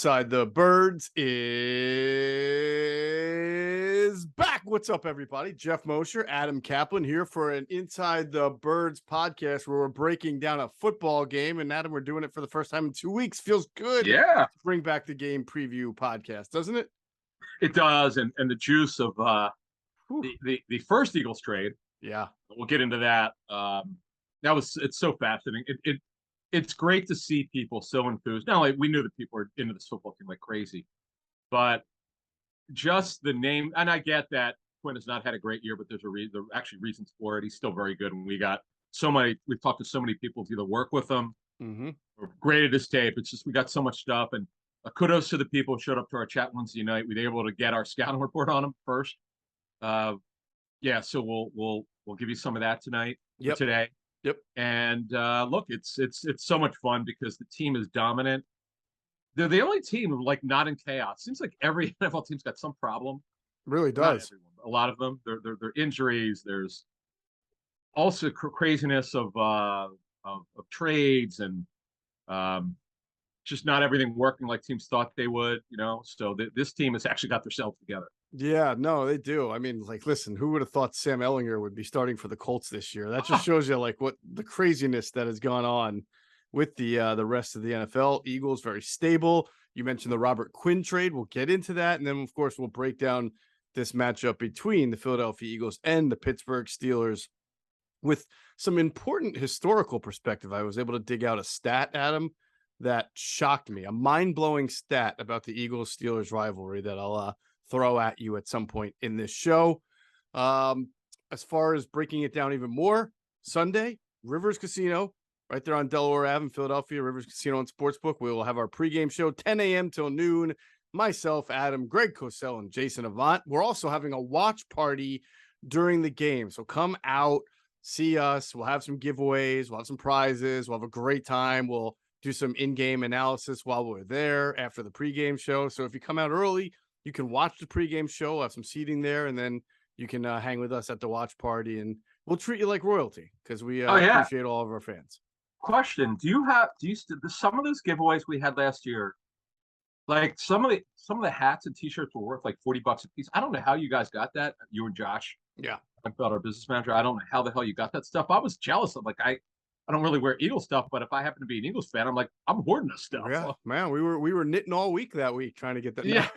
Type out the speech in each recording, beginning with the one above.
Inside the Birds is back. What's up, everybody? Geoff Mosher, Adam Caplan here for an Inside the Birds podcast where we're breaking down a football game. And Adam, we're doing it for the first time in 2 weeks. Feels good. Yeah, to bring back the game preview podcast, doesn't it? it does. And the juice of the first Eagles trade. Yeah, we'll get into that. It's so fascinating. It's great to see people so enthused. Not like we knew that people are into this football team like crazy, but just the name. And I get that Quinn has not had a great year, but there are actually reasons for it. He's still very good. And we've talked to so many people to either work with him or graded his tape. It's just, we got so much stuff. And kudos to the people who showed up to our chat Wednesday night. We were able to get our scouting report on him first. So we'll give you some of that tonight. Today. Yep. And look, it's so much fun because the team is dominant. They're the only team like not in chaos. Seems like every NFL team's got some problem. Really does. A lot of them. They're injuries. There's also craziness of trades and just not everything working like teams thought they would. So this team has actually got themselves together. Yeah, no, they do. I mean, like, listen, who would have thought Sam Ehlinger would be starting for the Colts this year? That just shows you like what the craziness that has gone on with the rest of the NFL. Eagles very stable. You mentioned the Robert Quinn trade. We'll get into that, and then of course we'll break down this matchup between the Philadelphia Eagles and the Pittsburgh Steelers with some important historical perspective. I was able to dig out a stat, Adam, that shocked me. A mind-blowing stat about the Eagles-Steelers rivalry that I'll throw at you at some point in this show. As far as breaking it down even more, Sunday, Rivers Casino, right there on Delaware Ave in Philadelphia, Rivers Casino and Sportsbook. We will have our pregame show, 10 a.m. till noon. Myself, Adam, Greg Cosell, and Jason Avant. We're also having a watch party during the game. So come out, see us. We'll have some giveaways. We'll have some prizes. We'll have a great time. We'll do some in-game analysis while we're there after the pregame show. So if you come out early, you can watch the pregame show. We'll have some seating there, and then you can hang with us at the watch party, and we'll treat you like royalty because we appreciate all of our fans. Question: do you some of those giveaways we had last year? Like some of the hats and T-shirts were worth like $40 a piece. I don't know how you guys got that. You and Josh. Yeah, about our business manager. I don't know how the hell you got that stuff. I was jealous of I don't really wear Eagles stuff, but if I happen to be an Eagles fan, I'm hoarding this stuff. Yeah, man, we were knitting all week that week trying to get that. Yeah,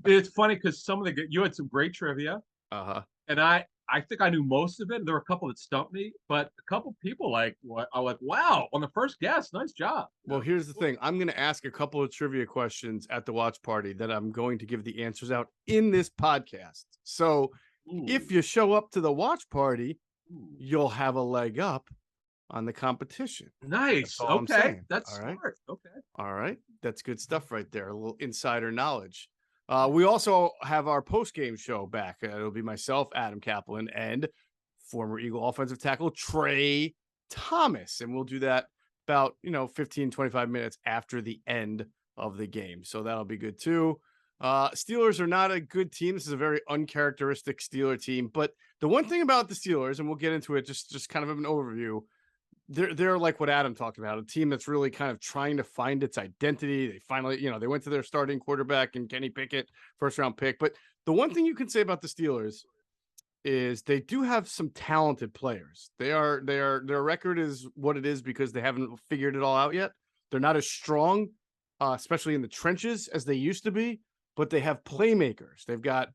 it's funny because you had some great trivia, and I think I knew most of it. There were a couple that stumped me, but a couple people are like, wow, on the first guess, nice job. Well, here's the thing: I'm going to ask a couple of trivia questions at the watch party that I'm going to give the answers out in this podcast. So, if you show up to the watch party, you'll have a leg up on the competition. Nice. Okay. That's all right. Smart. Okay. All right. That's good stuff right there. A little insider knowledge. We also have our post-game show back. It'll be myself, Adam Caplan, and former Eagle offensive tackle Trey Thomas. And we'll do that about, 15, 25 minutes after the end of the game. So that'll be good too. Steelers are not a good team. This is a very uncharacteristic Steeler team. But the one thing about the Steelers, and we'll get into it, just kind of an overview, they're like what Adam talked about, a team that's really kind of trying to find its identity. They finally, they went to their starting quarterback and Kenny Pickett, first round pick. But the one thing you can say about the Steelers is they do have some talented players. Their record is what it is because they haven't figured it all out yet. They're not as strong, especially in the trenches, as they used to be, but they have playmakers. They've got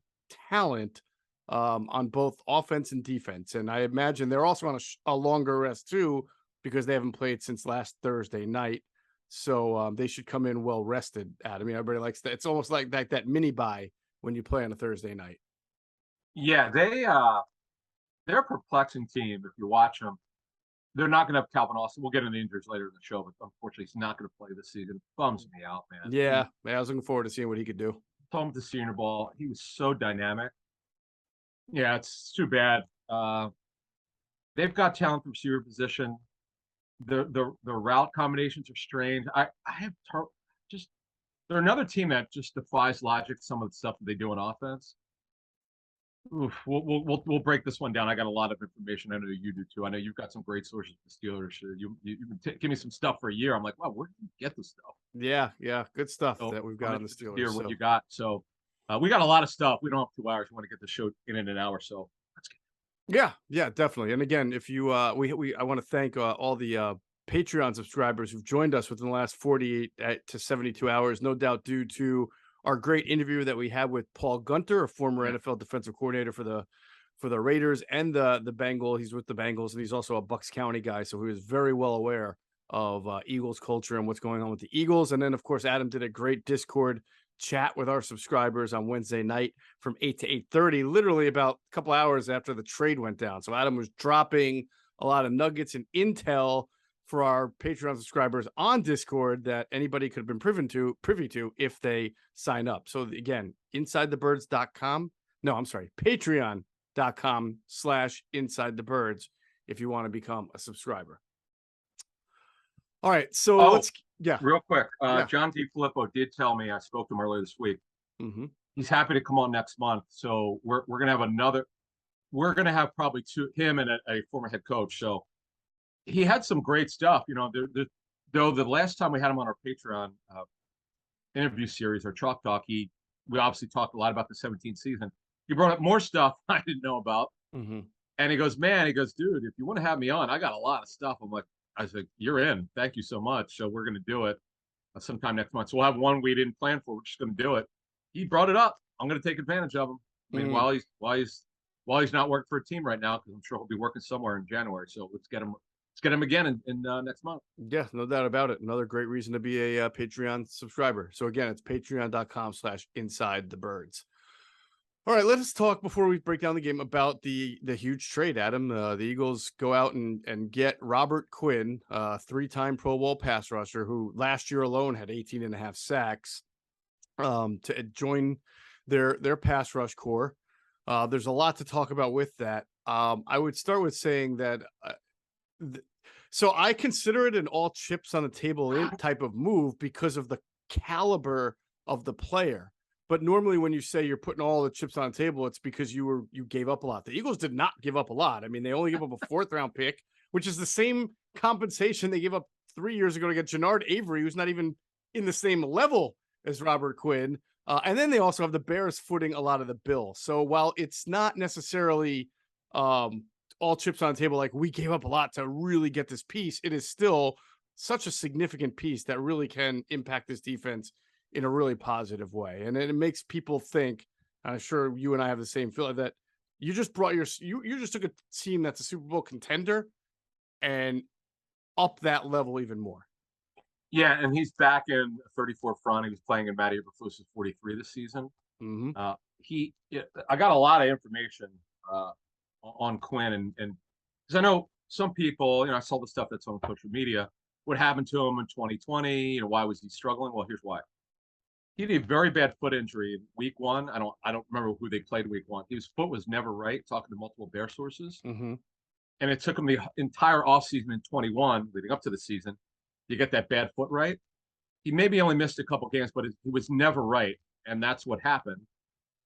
talent on both offense and defense. And I imagine they're also on a longer rest too, because they haven't played since last Thursday night. So they should come in well rested. Adam, everybody likes that. It's almost like that mini bye when you play on a Thursday night. Yeah, they're a perplexing team. If you watch them, they're not going to have Calvin Austin. We'll get into the injuries later in the show, but unfortunately, he's not going to play this season. Bums me out, man. Yeah, I was looking forward to seeing what he could do. Saw him at the Senior Bowl. He was so dynamic. Yeah, it's too bad. They've got talent from receiver position. The route combinations are strange. They're another team that just defies logic. Some of the stuff that they do on offense. Oof, we'll break this one down. I got a lot of information. I know you do too. I know you've got some great sources for the Steelers. Give me some stuff for a year. I'm like, wow, where did you get this stuff? Yeah, yeah, good stuff So that we've I'm got on the interested to Steelers. hear what So you got. So we got a lot of stuff. We don't have 2 hours. We want to get the show in an hour. So let's get. yeah, yeah, definitely. And again, if you we I want to thank all the Patreon subscribers who've joined us within the last 48 to 72 hours, no doubt due to our great interview that we had with Paul Gunter, a former Yeah. NFL defensive coordinator for the Raiders and the Bengals. He's with the Bengals and he's also a Bucks County guy, so he was very well aware of Eagles culture and what's going on with the Eagles. And then of course Adam did a great Discord chat with our subscribers on Wednesday night from 8 to 8:30, literally about a couple hours after the trade went down. So Adam was dropping a lot of nuggets and intel for our Patreon subscribers on Discord that anybody could have been privy to if they sign up. So again, insidethebirds.com. No, I'm sorry, patreon.com/insidethebirds if you want to become a subscriber. All right. So Oh, yeah. real quick. Yeah. John D. Filippo did tell me, I spoke to him earlier this week. Mm-hmm. He's happy to come on next month. So we're going to have we're going to have probably him and a former head coach. So he had some great stuff. Though the last time we had him on our Patreon interview series, our Chalk Talk, we obviously talked a lot about the 17th season. He brought up more stuff I didn't know about. Mm-hmm. And he goes, dude, if you want to have me on, I got a lot of stuff. I was like, you're in. Thank you so much. So we're going to do it sometime next month. So we'll have one we didn't plan for. We're just going to do it. He brought it up. I'm going to take advantage of him. I mean, while he's not working for a team right now, because I'm sure he'll be working somewhere in January. So let's get him again in next month. Yeah, no doubt about it. Another great reason to be a Patreon subscriber. So again, it's patreon.com/insidethebirds. All right, let us talk before we break down the game about the huge trade, Adam. The Eagles go out and get Robert Quinn, 3-time Pro Bowl pass rusher, who last year alone had 18 and a half sacks, to join their pass rush core. There's a lot to talk about with that. I would start with saying that so I consider it an all chips on the table type of move because of the caliber of the player. But normally when you say you're putting all the chips on the table, it's because you gave up a lot. The Eagles did not give up a lot. I mean, they only gave up a 4th round pick, which is the same compensation they gave up 3 years ago to get Jannard Avery, who's not even in the same level as Robert Quinn. And then they also have the Bears footing a lot of the bill. So while it's not necessarily all chips on the table, like we gave up a lot to really get this piece, it is still such a significant piece that really can impact this defense in a really positive way. And it makes people think, I'm sure you and I have the same feeling, that you just brought you just took a team that's a Super Bowl contender and up that level even more. Yeah, and he's back in 34 front. He was playing in Matty Eberflus's 43 this season. Mm-hmm. I got a lot of information on Quinn, and because I know some people, I saw the stuff that's on social media. What happened to him in 2020? Why was he struggling? Well, here's why. He had a very bad foot injury in week 1. I don't remember who they played week 1. His foot was never right, talking to multiple Bear sources. Mm-hmm. And it took him the entire offseason in 21, leading up to the season, to get that bad foot right. He maybe only missed a couple games, but he was never right. And that's what happened.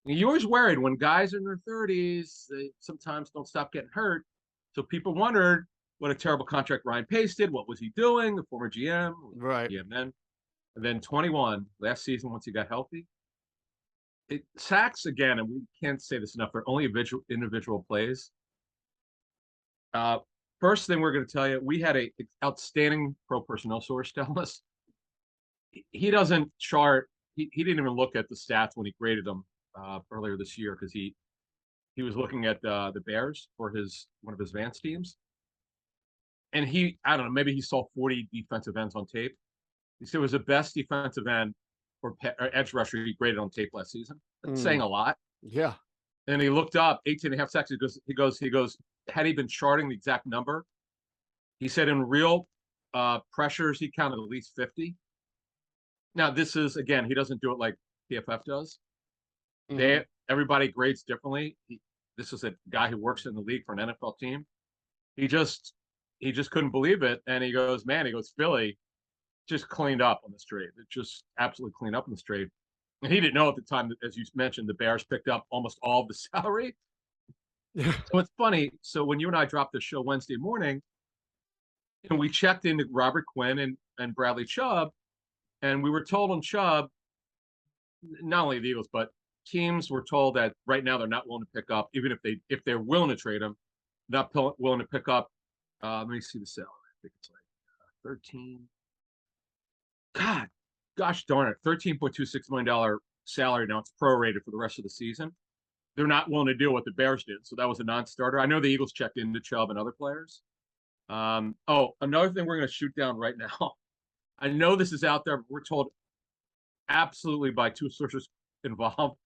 And you're always worried when guys are in their 30s, they sometimes don't stop getting hurt. So people wondered what a terrible contract Ryan Pace did. What was he doing? The former GM. Right. GM then. And then 21, last season, once he got healthy, sacks again, and we can't say this enough, they're only individual plays. First thing we're going to tell you, we had an outstanding pro personnel source tell us he doesn't chart. He didn't even look at the stats when he graded them earlier this year, because he was looking at the Bears for one of his advanced teams. And I don't know, maybe he saw 40 defensive ends on tape. He said it was the best defensive end or edge rusher he graded on tape last season. That's saying a lot. Yeah. And he looked up 18 and a half sacks. He goes, had he been charting the exact number, he said in real pressures, he counted at least 50. Now, this is, again, he doesn't do it like PFF does. Mm-hmm. Everybody grades differently. This is a guy who works in the league for an NFL team. He just couldn't believe it. And he goes, Philly just cleaned up on this trade. It just absolutely cleaned up on this trade. And he didn't know at the time that, as you mentioned, the Bears picked up almost all of the salary. So it's funny. So when you and I dropped the show Wednesday morning, and we checked into Robert Quinn and Bradley Chubb, and we were told on Chubb, not only the Eagles, but teams were told that right now they're not willing to pick up, even if they're willing to trade him, not willing to pick up. Let me see the salary. I think it's like 13. Gosh darn it, $13.26 million salary. Now it's prorated for the rest of the season. They're not willing to do what the Bears did, so that was a non-starter. I know the Eagles checked into Chubb and other players. Another thing we're going to shoot down right now. I know this is out there, but we're told absolutely by two sources involved.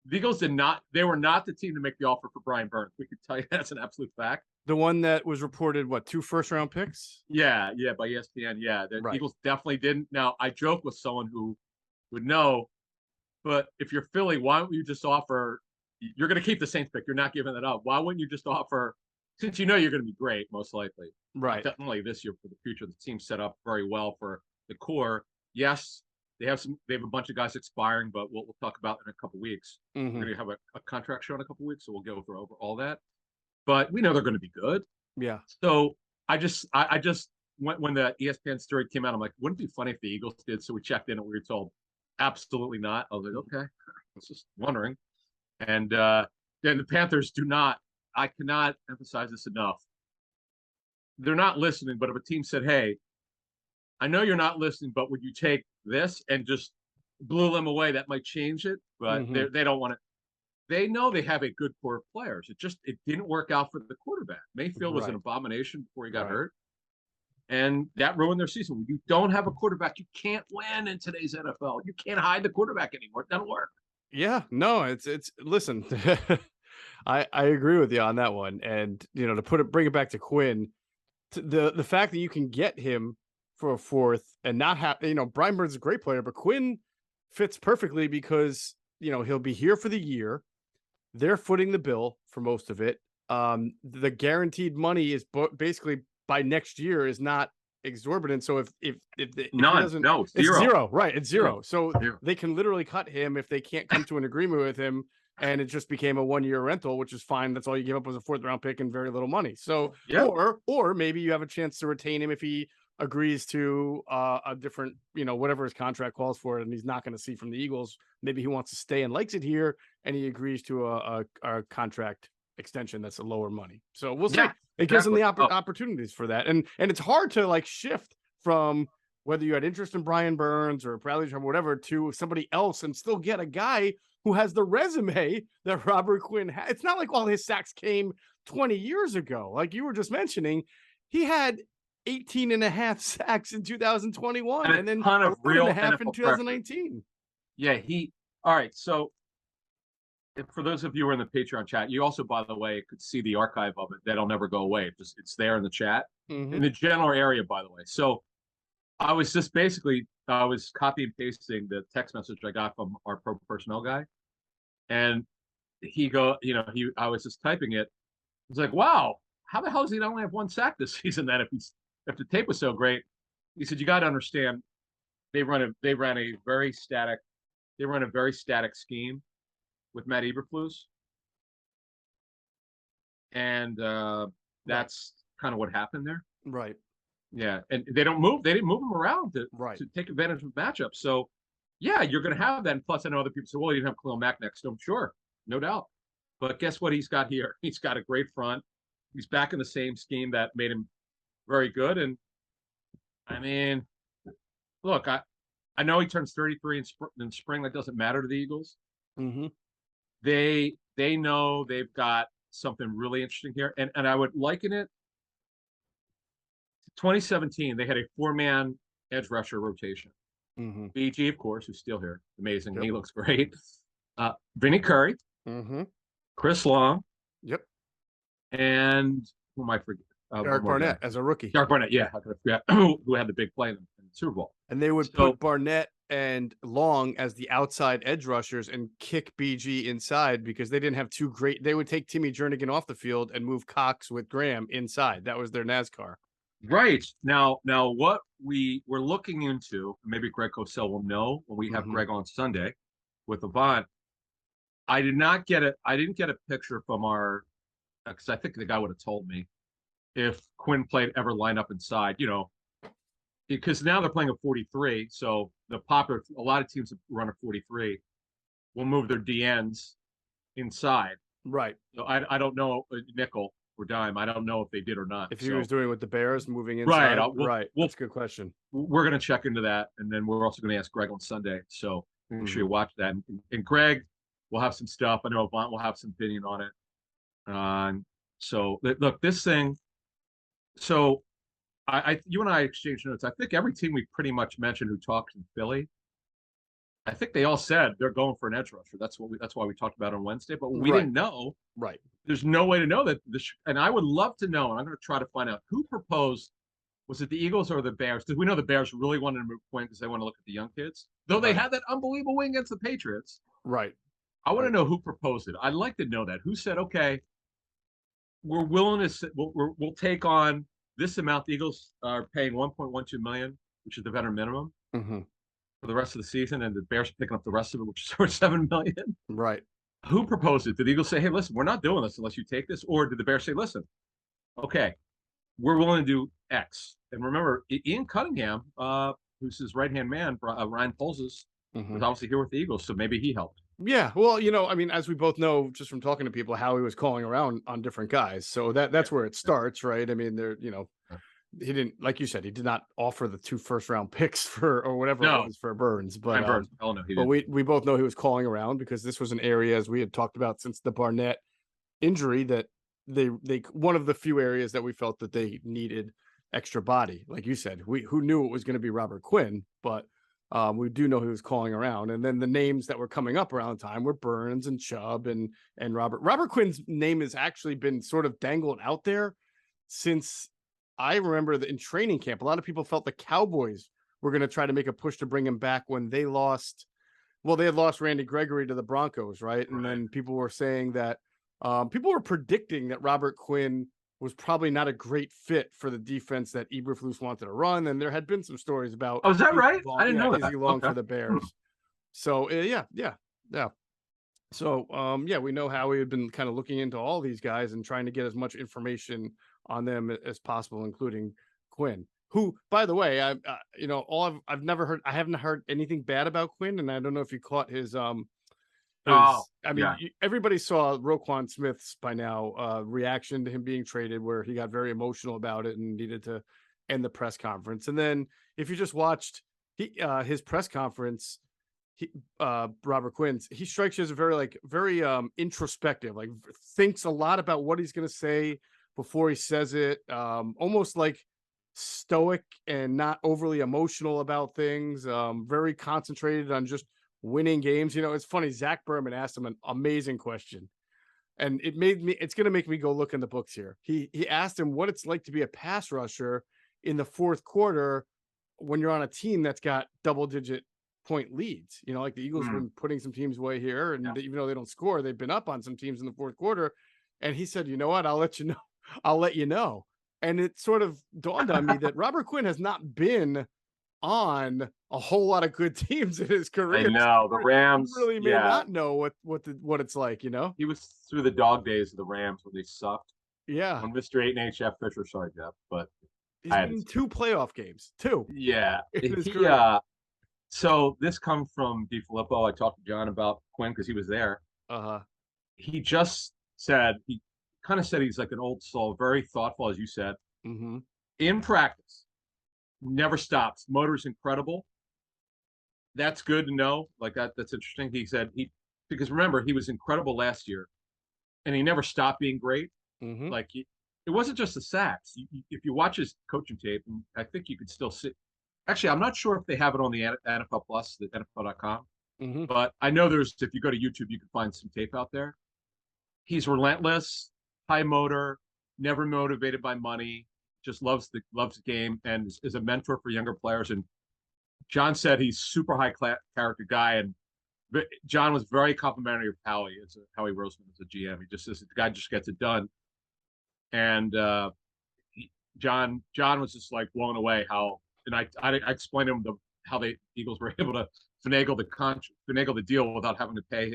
The Eagles they were not the team to make the offer for Brian Burns. We could tell you that's an absolute fact. The one that was reported, what, 2 first-round picks? Yeah, by ESPN. Yeah, the right. Eagles definitely didn't. Now, I joke with someone who would know, but if you're Philly, why don't you just offer? You're going to keep the Saints pick. You're not giving that up. Why wouldn't you just offer, since you know you're going to be great, most likely? Right. Definitely this year for the future. The team's set up very well for the core. Yes, they have a bunch of guys expiring, but we'll talk about in a couple of weeks. Mm-hmm. We're going to have a contract show in a couple of weeks, so we'll go over all that. But we know they're going to be good. Yeah. So I just when the ESPN story came out, I'm like, wouldn't it be funny if the Eagles did? So we checked in and we were told absolutely not. I was like, okay, I was just wondering. And then the Panthers do not. I cannot emphasize this enough. They're not listening. But if a team said, "Hey, I know you're not listening, but would you take this?" and just blew them away, that might change it. But they don't want to. They know they have a good core of players. It didn't work out for the quarterback. Mayfield was an abomination before he got hurt, and that ruined their season. When you don't have a quarterback, you can't win in today's NFL. You can't hide the quarterback anymore. It doesn't work. Yeah, no, it's listen. I agree with you on that one. And to bring it back to Quinn, the fact that you can get him for a fourth and not have, Brian Burns is a great player, but Quinn fits perfectly because he'll be here for the year. They're footing the bill for most of it. The guaranteed money is basically by next year is not exorbitant. So if zero. It's zero, right? It's zero. So zero. They can literally cut him if they can't come to an agreement with him, and it just became a 1-year rental, which is fine. That's all you give up was a 4th-round pick and very little money. So or maybe you have a chance to retain him if he agrees to a different, whatever his contract calls for, and he's not going to see from the Eagles. Maybe he wants to stay and likes it here, and he agrees to a contract extension that's a lower money. So we'll see. It gives them the opportunities for that, and it's hard to like shift from whether you had interest in Brian Burns or Bradley or whatever to somebody else and still get a guy who has the resume that Robert Quinn had. It's not like all his sacks came 20 years ago, like you were just mentioning. He had 18 and a half sacks in 2021 and then ton of real and a half in 2019. Yeah, all right. So for those of you who are in the Patreon chat, you also, by the way, could see the archive of it. That'll never go away. It's there in the chat, in the general area, by the way. So I was just I was copy and pasting the text message I got from our pro personnel guy. And I was just typing it. I was like, wow, how the hell does he only have 1 sack this season then if the tape was so great? He said, you got to understand, they run a very static scheme with Matt Eberflus. And that's kind of what happened there. Right. Yeah. And they didn't move him around to take advantage of matchups. So yeah, you're going to have that. And plus, I know other people say, well, you didn't have Khalil Mack next to him. Sure. No doubt. But guess what he's got here? He's got a great front. He's back in the same scheme that made him very good. And I mean, look, I know he turns 33 in spring. That doesn't matter to the Eagles. Mm-hmm. They know they've got something really interesting here. And I would liken it to 2017. They had a 4-man edge rusher rotation. Mm-hmm. BG, of course, who's still here. Amazing. Yep. He looks great. Vinny Curry. Mm-hmm. Chris Long. Yep. And who am I forgetting? Derek Barnett as a rookie. Derek Barnett, yeah. How could I forget? Who had the big play in the Super Bowl. And they would put Barnett and Long as the outside edge rushers and kick BG inside because they didn't have they would take Timmy Jernigan off the field and move Cox with Graham inside. That was their NASCAR. Right. Now what we were looking into, maybe Greg Cosell will know when we have Greg on Sunday, with Avant. I didn't get a picture from our, because I think the guy would have told me if Quinn played ever line up inside, because now they're playing a 43. So a lot of teams that run a 43 will move their DNs inside. Right. So I don't know, nickel or dime. I don't know if they did or not. If he was doing with the Bears moving inside. Right. That's a good question. We're going to check into that. And then we're also going to ask Greg on Sunday. So make sure you watch that. And Greg will have some stuff. I know Avant will have some opinion on it. So look, this thing. So you and I exchanged notes. I think every team we pretty much mentioned who talked in Philly, I think they all said they're going for an edge rusher. That's why we talked about it on Wednesday. But we didn't know. Right. There's no way to know that and I would love to know, and I'm going to try to find out who proposed. Was it the Eagles or the Bears? Because we know the Bears really wanted to move Quinn because they want to look at the young kids. Though they had that unbelievable win against the Patriots. Right. I want to know who proposed it. I'd like to know that. Who said, okay, we're willing to we'll take on this amount. The Eagles are paying $1.12 million, which is the veteran minimum for the rest of the season, and the Bears are picking up the rest of it, which is worth $7 million. Right. Who proposed it? Did the Eagles say, hey, listen, we're not doing this unless you take this? Or did the Bears say, listen, okay, we're willing to do X? And remember, Ian Cunningham, who's his right-hand man, Ryan Poles, was obviously here with the Eagles, so maybe he helped. Yeah, well, I mean, as we both know, just from talking to people, how he was calling around on different guys. So that's where it starts, right? I mean, he didn't, like you said, he did not offer the 2 first-round picks or whatever it was for Burns. But no, he but didn't. we both know he was calling around because this was an area, as we had talked about since the Barnett injury, that they one of the few areas that we felt that they needed extra body. Like you said, who knew it was going to be Robert Quinn, but we do know he was calling around. And then the names that were coming up around the time were Burns and Chubb and Robert Quinn's name has actually been sort of dangled out there since I remember that in training camp. A lot of people felt the Cowboys were going to try to make a push to bring him back when they lost. Well, they had lost Randy Gregory to the Broncos, right? And then people were saying that people were predicting that Robert Quinn was probably not a great fit for the defense that Eberflus wanted to run. And there had been some stories about. Oh, is that right? I didn't know that. Is he long for the Bears? So yeah. So we know how we had been kind of looking into all these guys and trying to get as much information on them as possible, including Quinn, who, by the way, I haven't heard anything bad about Quinn, and I don't know if you caught his everybody saw Roquan Smith's by now reaction to him being traded, where he got very emotional about it and needed to end the press conference. And then if you just watched his press conference, Robert Quinn's, he strikes you as a very introspective, like thinks a lot about what he's going to say before he says it, almost like stoic and not overly emotional about things, very concentrated on just winning games. It's funny. Zach Berman asked him an amazing question, and it's going to make me go look in the books here. He asked him what it's like to be a pass rusher in the fourth quarter when you're on a team that's got double-digit point leads. Like the Eagles have been putting some teams away here, and even though they don't score, they've been up on some teams in the fourth quarter. And he said, "You know what? I'll let you know." And it sort of dawned on me that Robert Quinn has not been on a whole lot of good teams in his career. I know the Rams really may not know what it's like. He was through the dog days of the Rams when they sucked. Yeah, when Mr. 8 Jeff Fisher, sorry Jeff, but he's been in 2 playoff games. 2. Yeah, so this comes from DiFilippo. I talked to John about Quinn because he was there. He just said he kind of said he's like an old soul, very thoughtful, as you said. In practice, never stops. Motor's incredible. That's good to know. Like that's interesting. He said because remember, he was incredible last year, and he never stopped being great. Like it wasn't just the sacks. If you watch his coaching tape, and I think you could still see. Actually, I'm not sure if they have it on the NFL Plus, the NFL.com. But I know if you go to YouTube, you can find some tape out there. He's relentless, high motor, never motivated by money, just loves the game, and is a mentor for younger players. And John said he's super high character guy, and John was very complimentary of Howie Roseman as a GM. He just says the guy just gets it done. And John was just like blown away how, and I explained to him how the Eagles were able to finagle the deal without having to pay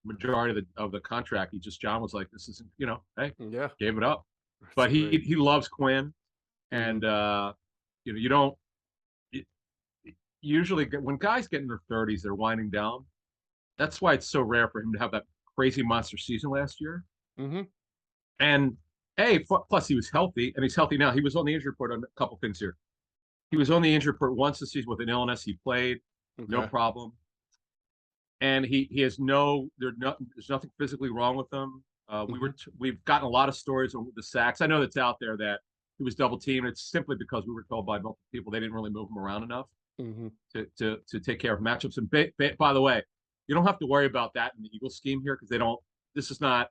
majority of the contract. John was like, this isn't, hey, Yeah. gave it up. That's But great. he loves Quinn, and you don't usually when guys get in their 30s, they're winding down. That's why it's so rare for him to have that crazy monster season last year. Mm-hmm. And plus he was healthy, and he's healthy now. He was on the injury report on a couple things here. He was on the injury report once this season with an illness. He played, no problem. And he has there's nothing physically wrong with him. We've gotten a lot of stories on the sacks. I know that's out there that he was double teamed. It's simply because we were told by multiple people they didn't really move him around enough to take care of matchups. And by the way, you don't have to worry about that in the Eagles scheme here, because they don't. This is not.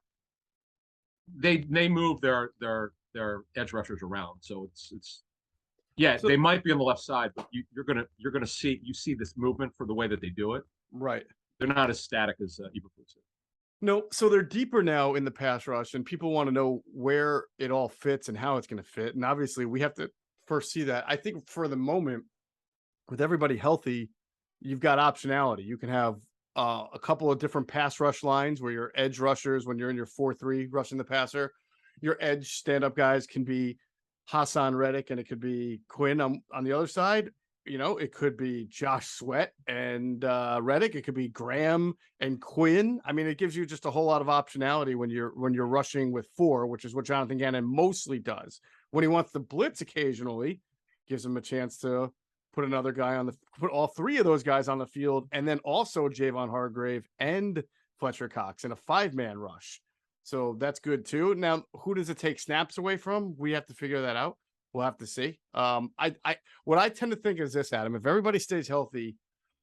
They move their edge rushers around, so it's so, they might be on the left side, but you're gonna see this movement for the way that they do it. Right. They're not as static as Eberflus. No, so they're deeper now in the pass rush, and people want to know where it all fits and how it's going to fit. And obviously, we have to first see that. I think for the moment, with everybody healthy, you've got optionality. You can have a couple of different pass rush lines where your edge rushers, when you're in your 4-3 rushing the passer, your edge stand-up guys can be Hassan Reddick, and it could be Quinn on the other side. It could be Josh Sweat and Reddick. It could be Graham and Quinn. I mean, it gives you just a whole lot of optionality when you're rushing with 4, which is what Jonathan Gannon mostly does. When he wants to blitz occasionally, gives him a chance to put all 3 of those guys on the field, and then also Javon Hargrave and Fletcher Cox in a 5-man rush. So that's good too. Now, who does it take snaps away from? We have to figure that out. We'll have to see. What I tend to think is this, Adam. If everybody stays healthy,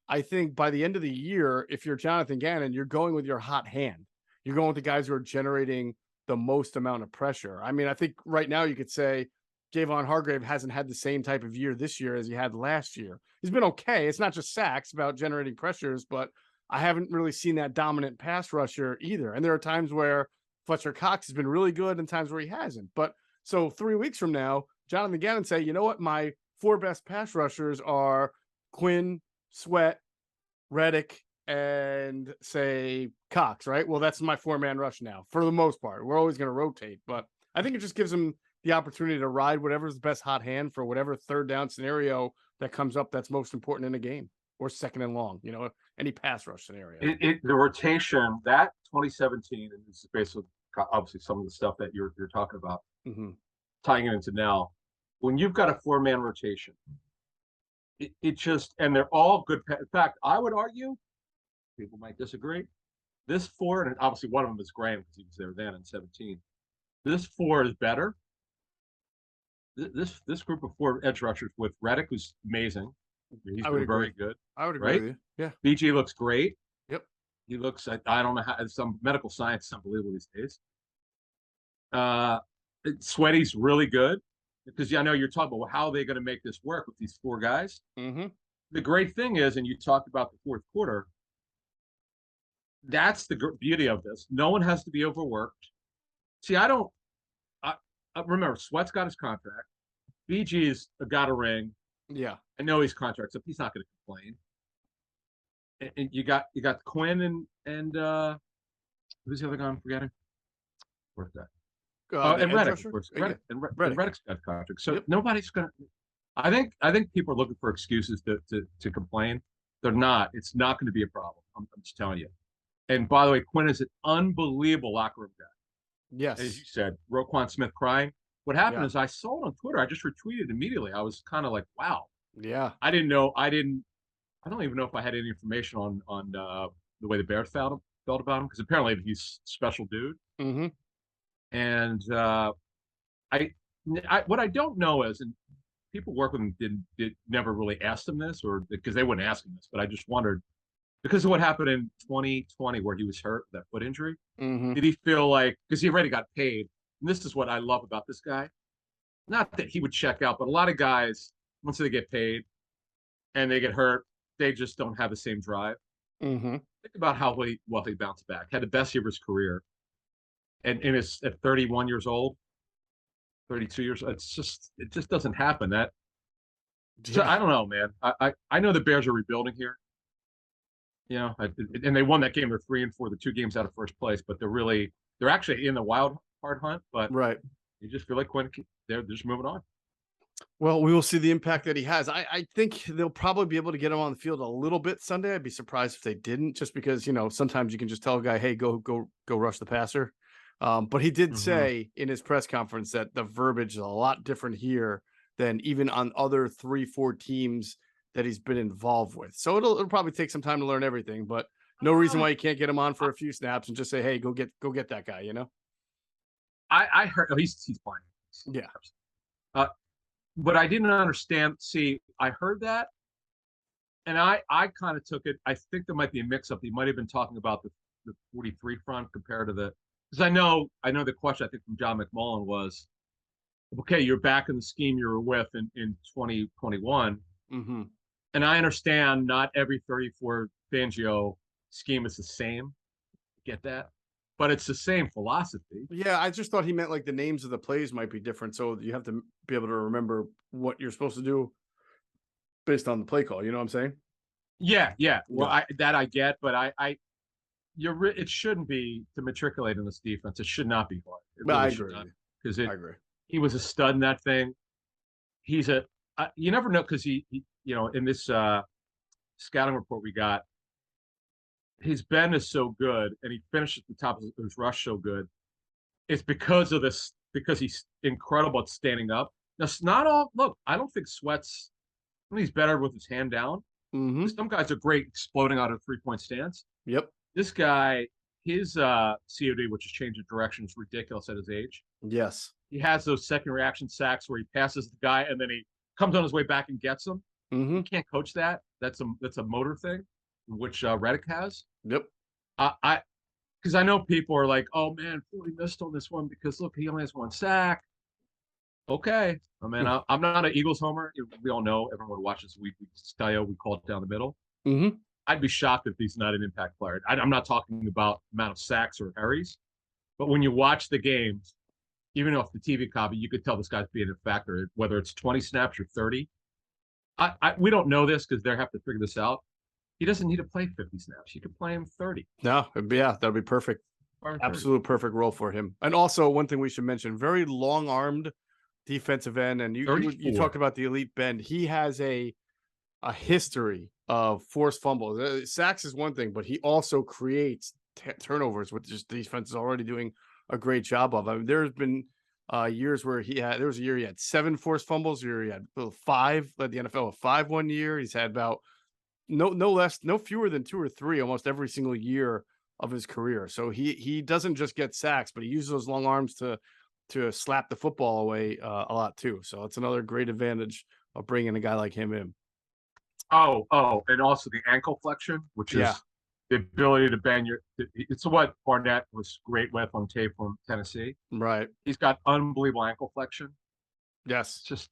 I think by the end of the year, if you're Jonathan Gannon, you're going with your hot hand. You're going with the guys who are generating the most amount of pressure. I mean, I think right now you could say Javon Hargrave hasn't had the same type of year this year as he had last year. He's been okay. It's not just sacks about generating pressures, but I haven't really seen that dominant pass rusher either. And there are times where Fletcher Cox has been really good and times where he hasn't. But so 3 weeks from now, Jonathan Gannon say, you know what? My 4 best pass rushers are Quinn, Sweat, Reddick, and say Cox, right? Well, that's my 4-man rush now for the most part. We're always going to rotate, but I think it just gives him the opportunity to ride whatever's the best hot hand for whatever 3rd down scenario that comes up that's most important in a game, or 2nd and long, any pass rush scenario. The rotation, that 2017, and this is basically obviously some of the stuff that you're talking about. Tying it into now, when you've got a 4-man rotation, it just, and they're all good. In fact, I would argue, people might disagree, this 4, and obviously one of them is Graham because he was there then in 17. This 4 is better. This group of 4 edge rushers with Reddick, who's amazing. He's been very good. I would agree with you. Yeah. BG looks great. Yep. He looks, I don't know how, some medical science is unbelievable these days. Sweaty's really good, because I know you're talking about how are they going to make this work with these 4 guys. The great thing is, and you talked about the 4th quarter, that's the beauty of this. No one has to be overworked. See, I remember Sweat's got his contract. BG's got a ring. Yeah, I know he's contract, so he's not going to complain. And you got Quinn and who's the other guy I'm forgetting? Where's that? And Reddick, of course. Reddick's got contract. So nobody's going to. I think people are looking for excuses to complain. They're not. It's not going to be a problem. I'm just telling you. And by the way, Quinn is an unbelievable locker room guy. Yes. As you said, Roquan Smith crying. What happened is I saw it on Twitter. I just retweeted immediately. I was kind of like, wow. Yeah. I don't even know if I had any information on the way the Bears felt about him, because apparently he's a special dude. And what I don't know is, and people work with him did never really ask him this, or because they wouldn't ask him this, but I just wondered, because of what happened in 2020 where he was hurt, that foot injury, did he feel like, because he already got paid, and this is what I love about this guy, not that he would check out, but a lot of guys, once they get paid and they get hurt, they just don't have the same drive. Think about how well he bounced back. Had the best year of his career, and at 31 years old, 32 years old. It just doesn't happen. So Yeah. I don't know, man. I know the Bears are rebuilding here. You know, and they won that game. They're 3-4, the 2 games out of first place, but they're actually in the wild card hunt. But Right. you just feel like Quinn, they're just moving on. Well, we will see the impact that he has. I think they'll probably be able to get him on the field a little bit Sunday. I'd be surprised if they didn't, just because, sometimes you can just tell a guy, hey, go rush the passer. But he did Mm-hmm. say in his press conference that the verbiage is a lot different here than even on other 3-4 teams that he's been involved with. So it'll probably take some time to learn everything, but no reason why you can't get him on for a few snaps and just say, hey, go get that guy, I heard he's playing. Yeah. But I didn't understand. See, I heard that, and I kind of took it. I think there might be a mix-up. He might have been talking about the 43 front compared to because I know the question I think from John McMullen was, okay, you're back in the scheme you were with in 2021, Mm-hmm. and I understand not every 34 Fangio scheme is the same. Get that? But it's the same philosophy. Yeah, I just thought he meant like the names of the plays might be different, so you have to be able to remember what you're supposed to do based on the play call. You know what I'm saying? Yeah. Well, Yeah. I get, but it shouldn't be to matriculate in this defense. It should not be hard. It I really should agree with not, you. because I agree. he was a stud in that thing. He's you never know, because he in this scouting report we got, his bend is so good and he finished at the top of his rush so good. It's because he's incredible at standing up. Now, it's not all. Look, I don't think Sweat's. I think he's better with his hand down. Mm-hmm. Some guys are great exploding out of 3-point stance. Yep. This guy, his COD, which is change of direction, is ridiculous at his age. Yes. He has those second reaction sacks where he passes the guy and then he comes on his way back and gets him. Mm-hmm. You can't coach that. That's a motor thing, which Reddick has. Yep. I because I know people are like, oh man, Philly missed on this one because look, he only has 1 sack. Okay, I mean, I'm not an Eagles homer. We all know, everyone watches. We call it down the middle. Mm-hmm. I'd be shocked if he's not an impact player. I'm not talking about amount of sacks or hurries, but when you watch the games, even off the TV copy, you could tell this guy's being a factor, whether it's 20 snaps or 30. We don't know this because they have to figure this out. He doesn't need to play 50 snaps. He could play him 30. No, yeah, that'd be perfect. Absolute perfect role for him. And also, one thing we should mention: very long-armed defensive end. And you talked about the elite bend. He has a history of forced fumbles. Sacks is one thing, but he also creates turnovers, which just the defense is already doing a great job of. I mean, there's been years where there was a year he had 7 forced fumbles. A year he had 5. Led the NFL with 5 one year. He's had about no fewer than 2 or 3 almost every single year of his career. So he doesn't just get sacks, but he uses those long arms to slap the football away a lot too. So it's another great advantage of bringing a guy like him in. Oh, and also the ankle flexion, which is the ability to bend your. It's what Barnett was great with on tape from Tennessee. Right. He's got unbelievable ankle flexion. Yes. It's just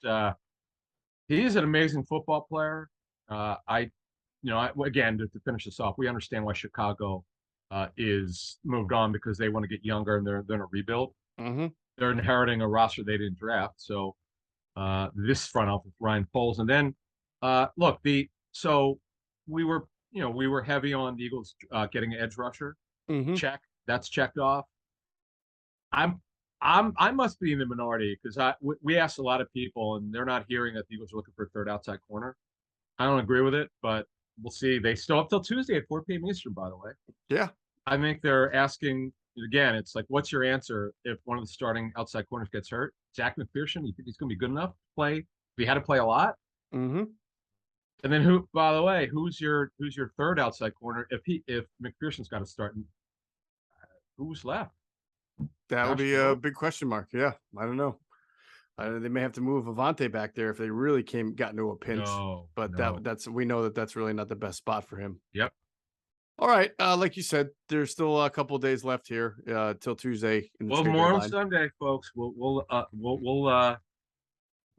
he is an amazing football player. Again, to finish this off, we understand why Chicago is moved on, because they want to get younger and they're in a rebuild. Mm-hmm. They're inheriting a roster they didn't draft. So this front office, Ryan Poles, and then look, so we were heavy on the Eagles getting an edge rusher. Mm-hmm. Check, that's checked off. I must be in the minority, because we asked a lot of people and they're not hearing that the Eagles are looking for a third outside corner. I don't agree with it, but we'll see. They still have till Tuesday at 4 p.m. Eastern, by the way. Yeah. I think they're asking again. It's like, what's your answer if one of the starting outside corners gets hurt? Zach McPherson, you think he's going to be good enough to play? If he had to play a lot. Mm-hmm. And then by the way, who's your third outside corner if McPherson's got to start? Who's left? That would be a big question mark. Yeah, I don't know. They may have to move Avante back there if they really got into a pinch. But we know that's really not the best spot for him. Yep. All right, like you said, there's still a couple of days left here till Tuesday. Well, more on Sunday, folks. We'll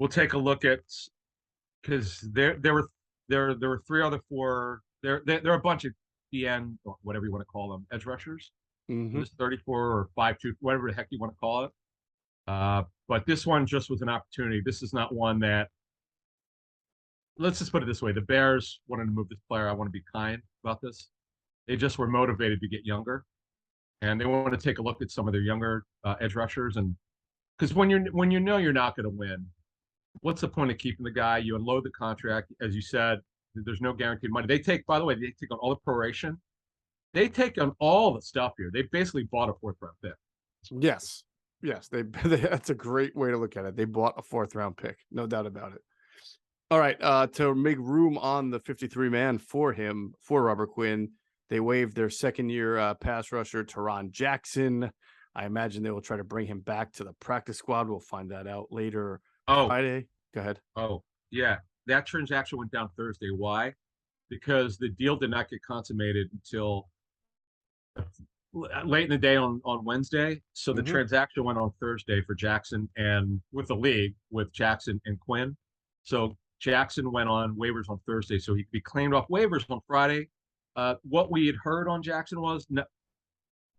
take a look at, because there were 3 other 4. There are a bunch of DN, or whatever you want to call them, edge rushers. Mm-hmm. This 34 or 5-2, whatever the heck you want to call it. But this one just was an opportunity. This is not one that let's just put it this way: the Bears wanted to move this player. I want to be kind about this. They just were motivated to get younger, and they want to take a look at some of their younger edge rushers. And because when you know you're not going to win, what's the point of keeping the guy? You unload the contract, as you said. There's no guaranteed money. They take, by the way, they take on all the proration. They take on all the stuff here. They basically bought a 4th-round pick. Yes. Yes. That's a great way to look at it. They bought a 4th-round pick. No doubt about it. All right. To make room on the 53-man for Robert Quinn, they waived their second-year pass rusher, Tarron Jackson. I imagine they will try to bring him back to the practice squad. We'll find that out later Friday. Go ahead. Oh, yeah. That transaction went down Thursday. Why? Because the deal did not get consummated until late in the day on Wednesday. So the transaction went on Thursday for Jackson and with the league with Jackson and Quinn. So Jackson went on waivers on Thursday, so he could be claimed off waivers on Friday. What we had heard on Jackson was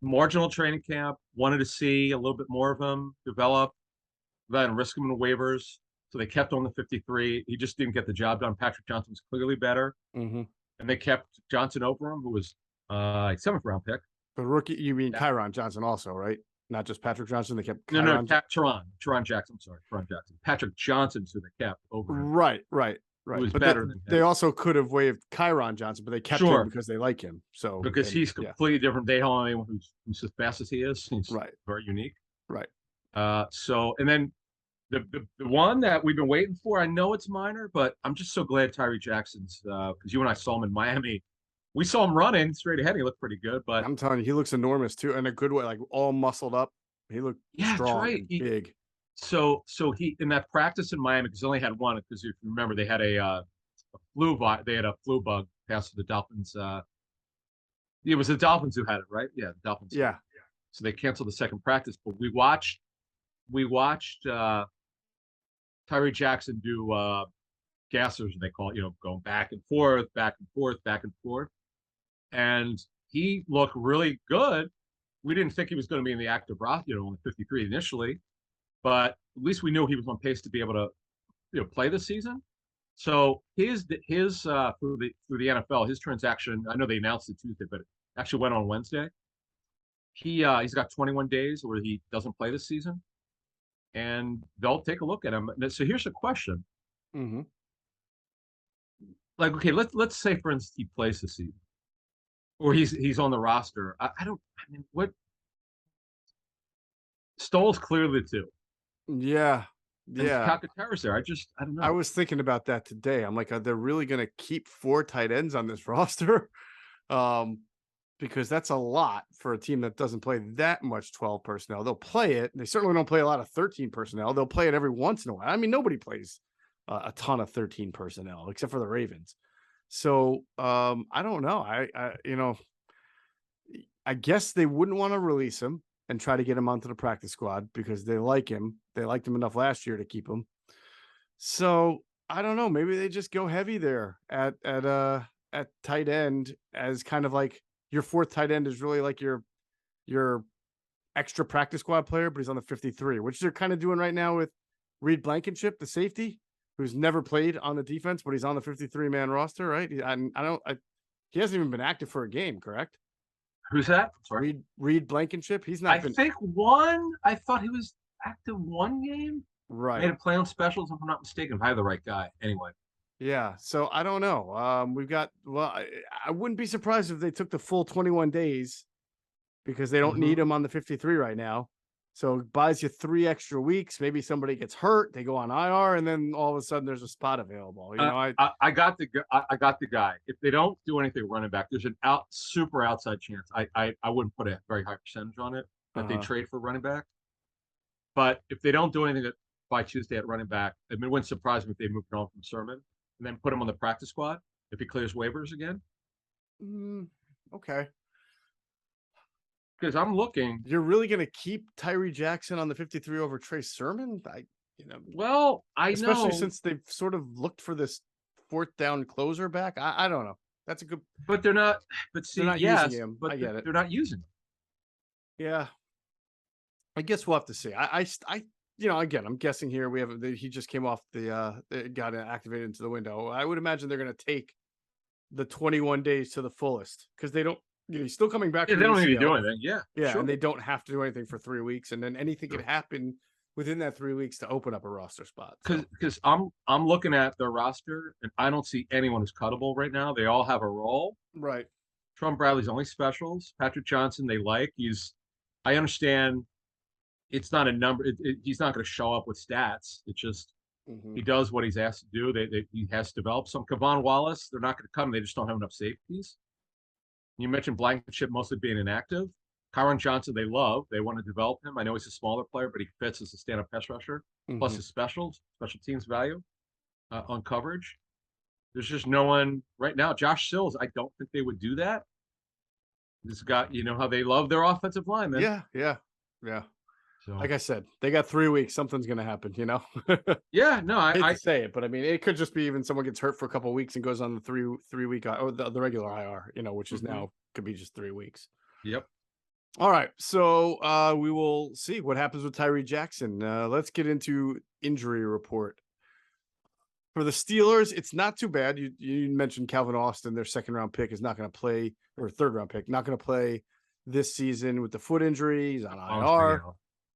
marginal training camp, wanted to see a little bit more of him develop, then risk him in waivers. So they kept on the 53. He just didn't get the job done. Patrick Johnson was clearly better. And they kept Johnson over him, who was a 7th-round pick. The rookie, you mean Tyron Johnson also, right? Not just Patrick Johnson. They kept Tarron Jackson. Sorry, Tarron Jackson. Patrick Johnson, who they kept over him. Right. Was but better than him. They also could have waived Kyron Johnson, but they kept him because they like him. So because he's completely different. They don't have anyone who's as fast as he is. He's very unique. Right. So and then the one that we've been waiting for, I know it's minor, but I'm just so glad Tyree Jackson's because you and I saw him in Miami. We saw him running straight ahead. He looked pretty good, but I'm telling you, he looks enormous too, in a good way, like all muscled up. He looked strong and big. So he in that practice in Miami, because he only had one, because if you remember, they had a flu bug pass to the Dolphins. It was the Dolphins who had it, right? Yeah, the Dolphins. Yeah. So they canceled the second practice, but we watched Tyree Jackson do gassers, they call it, going back and forth, and he looked really good. We didn't think he was going to be in the active roster, on the 53 initially, but at least we knew he was on pace to be able to, play this season. So his through the NFL, his transaction, I know they announced it Tuesday, but it actually went on Wednesday. He's got 21 days where he doesn't play this season, and they'll take a look at him. So here's a question: like, okay, let's say for instance he plays this season, or he's on the roster. What Stoll's clearly too. Yeah. Calcaterra's there. I don't know. I was thinking about that today. I'm like, are they really going to keep 4 tight ends on this roster? Because that's a lot for a team that doesn't play that much 12 personnel. They'll play it. They certainly don't play a lot of 13 personnel. They'll play it every once in a while. I mean, nobody plays a ton of 13 personnel except for the Ravens. So I don't know. I guess they wouldn't want to release him and try to get him onto the practice squad because they like him. They liked him enough last year to keep him. So I don't know. Maybe they just go heavy there at tight end as kind of like your 4th tight end is really like your extra practice squad player, but he's on the 53, which they're kind of doing right now with Reed Blankenship, the safety, who's never played on the defense, but he's on the 53-man roster, right? He hasn't even been active for a game, correct? Who's that? Sorry. Reed Blankenship. He's not. I think one. I thought he was active one game. Right. Made a play on specials, if I'm not mistaken. I have the right guy. Anyway. Yeah. So I don't know. We've got. Well, I wouldn't be surprised if they took the full 21 days because they don't need him on the 53 right now. So it buys you 3 extra weeks. Maybe somebody gets hurt, they go on IR, and then all of a sudden there's a spot available. I got the guy. If they don't do anything running back, there's an super outside chance. I wouldn't put a very high percentage on it that they trade for running back. But if they don't do anything by Tuesday at running back, it wouldn't surprise me if they moved on from Sermon and then put him on the practice squad if he clears waivers again. Okay. Because I'm looking. You're really going to keep Tyree Jackson on the 53 over Trey Sermon? Well, especially since they've sort of looked for this 4th down closer back. I don't know. That's a good. But they're not. But see, they're not using him. But I get it. They're not using him. Yeah. I guess we'll have to see. I again, I'm guessing here he just came off got activated into the window. I would imagine they're going to take the 21 days to the fullest because they don't, he's still coming back Yeah, from they the don't need to do ACL. anything. Yeah, Yeah, sure. and they don't have to do anything for 3 weeks, and then anything Sure. could happen within that 3 weeks to open up a roster spot. Because I'm looking at their roster and I don't see anyone who's cuttable right now. They all have a role. Right. Trump Bradley's only specials. Patrick Johnson, they like. I understand it's not a number. He's not going to show up with stats. It's just he does what he's asked to do. He has developed some. Kevon Wallace, they're not going to cut him. They just don't have enough safeties. You mentioned Blankenship mostly being inactive. Kyron Johnson, they love. They want to develop him. I know he's a smaller player, but he fits as a stand-up pass rusher. Plus his special teams value on coverage. There's just no one right now. Josh Sills, I don't think they would do that. This guy, you know how they love their offensive linemen. Yeah. So, like I said, they got 3 weeks. Something's going to happen, yeah, no, I hate I to say it, but I mean, it could just be even someone gets hurt for a couple of weeks and goes on the 3 week or the regular IR, which is now could be just 3 weeks. Yep. All right, so we will see what happens with Tyree Jackson. Let's get into injury report for the Steelers. It's not too bad. You mentioned Calvin Austin, their second round pick, is not going to play, or third round pick, not going to play this season with the foot injury. He's on IR.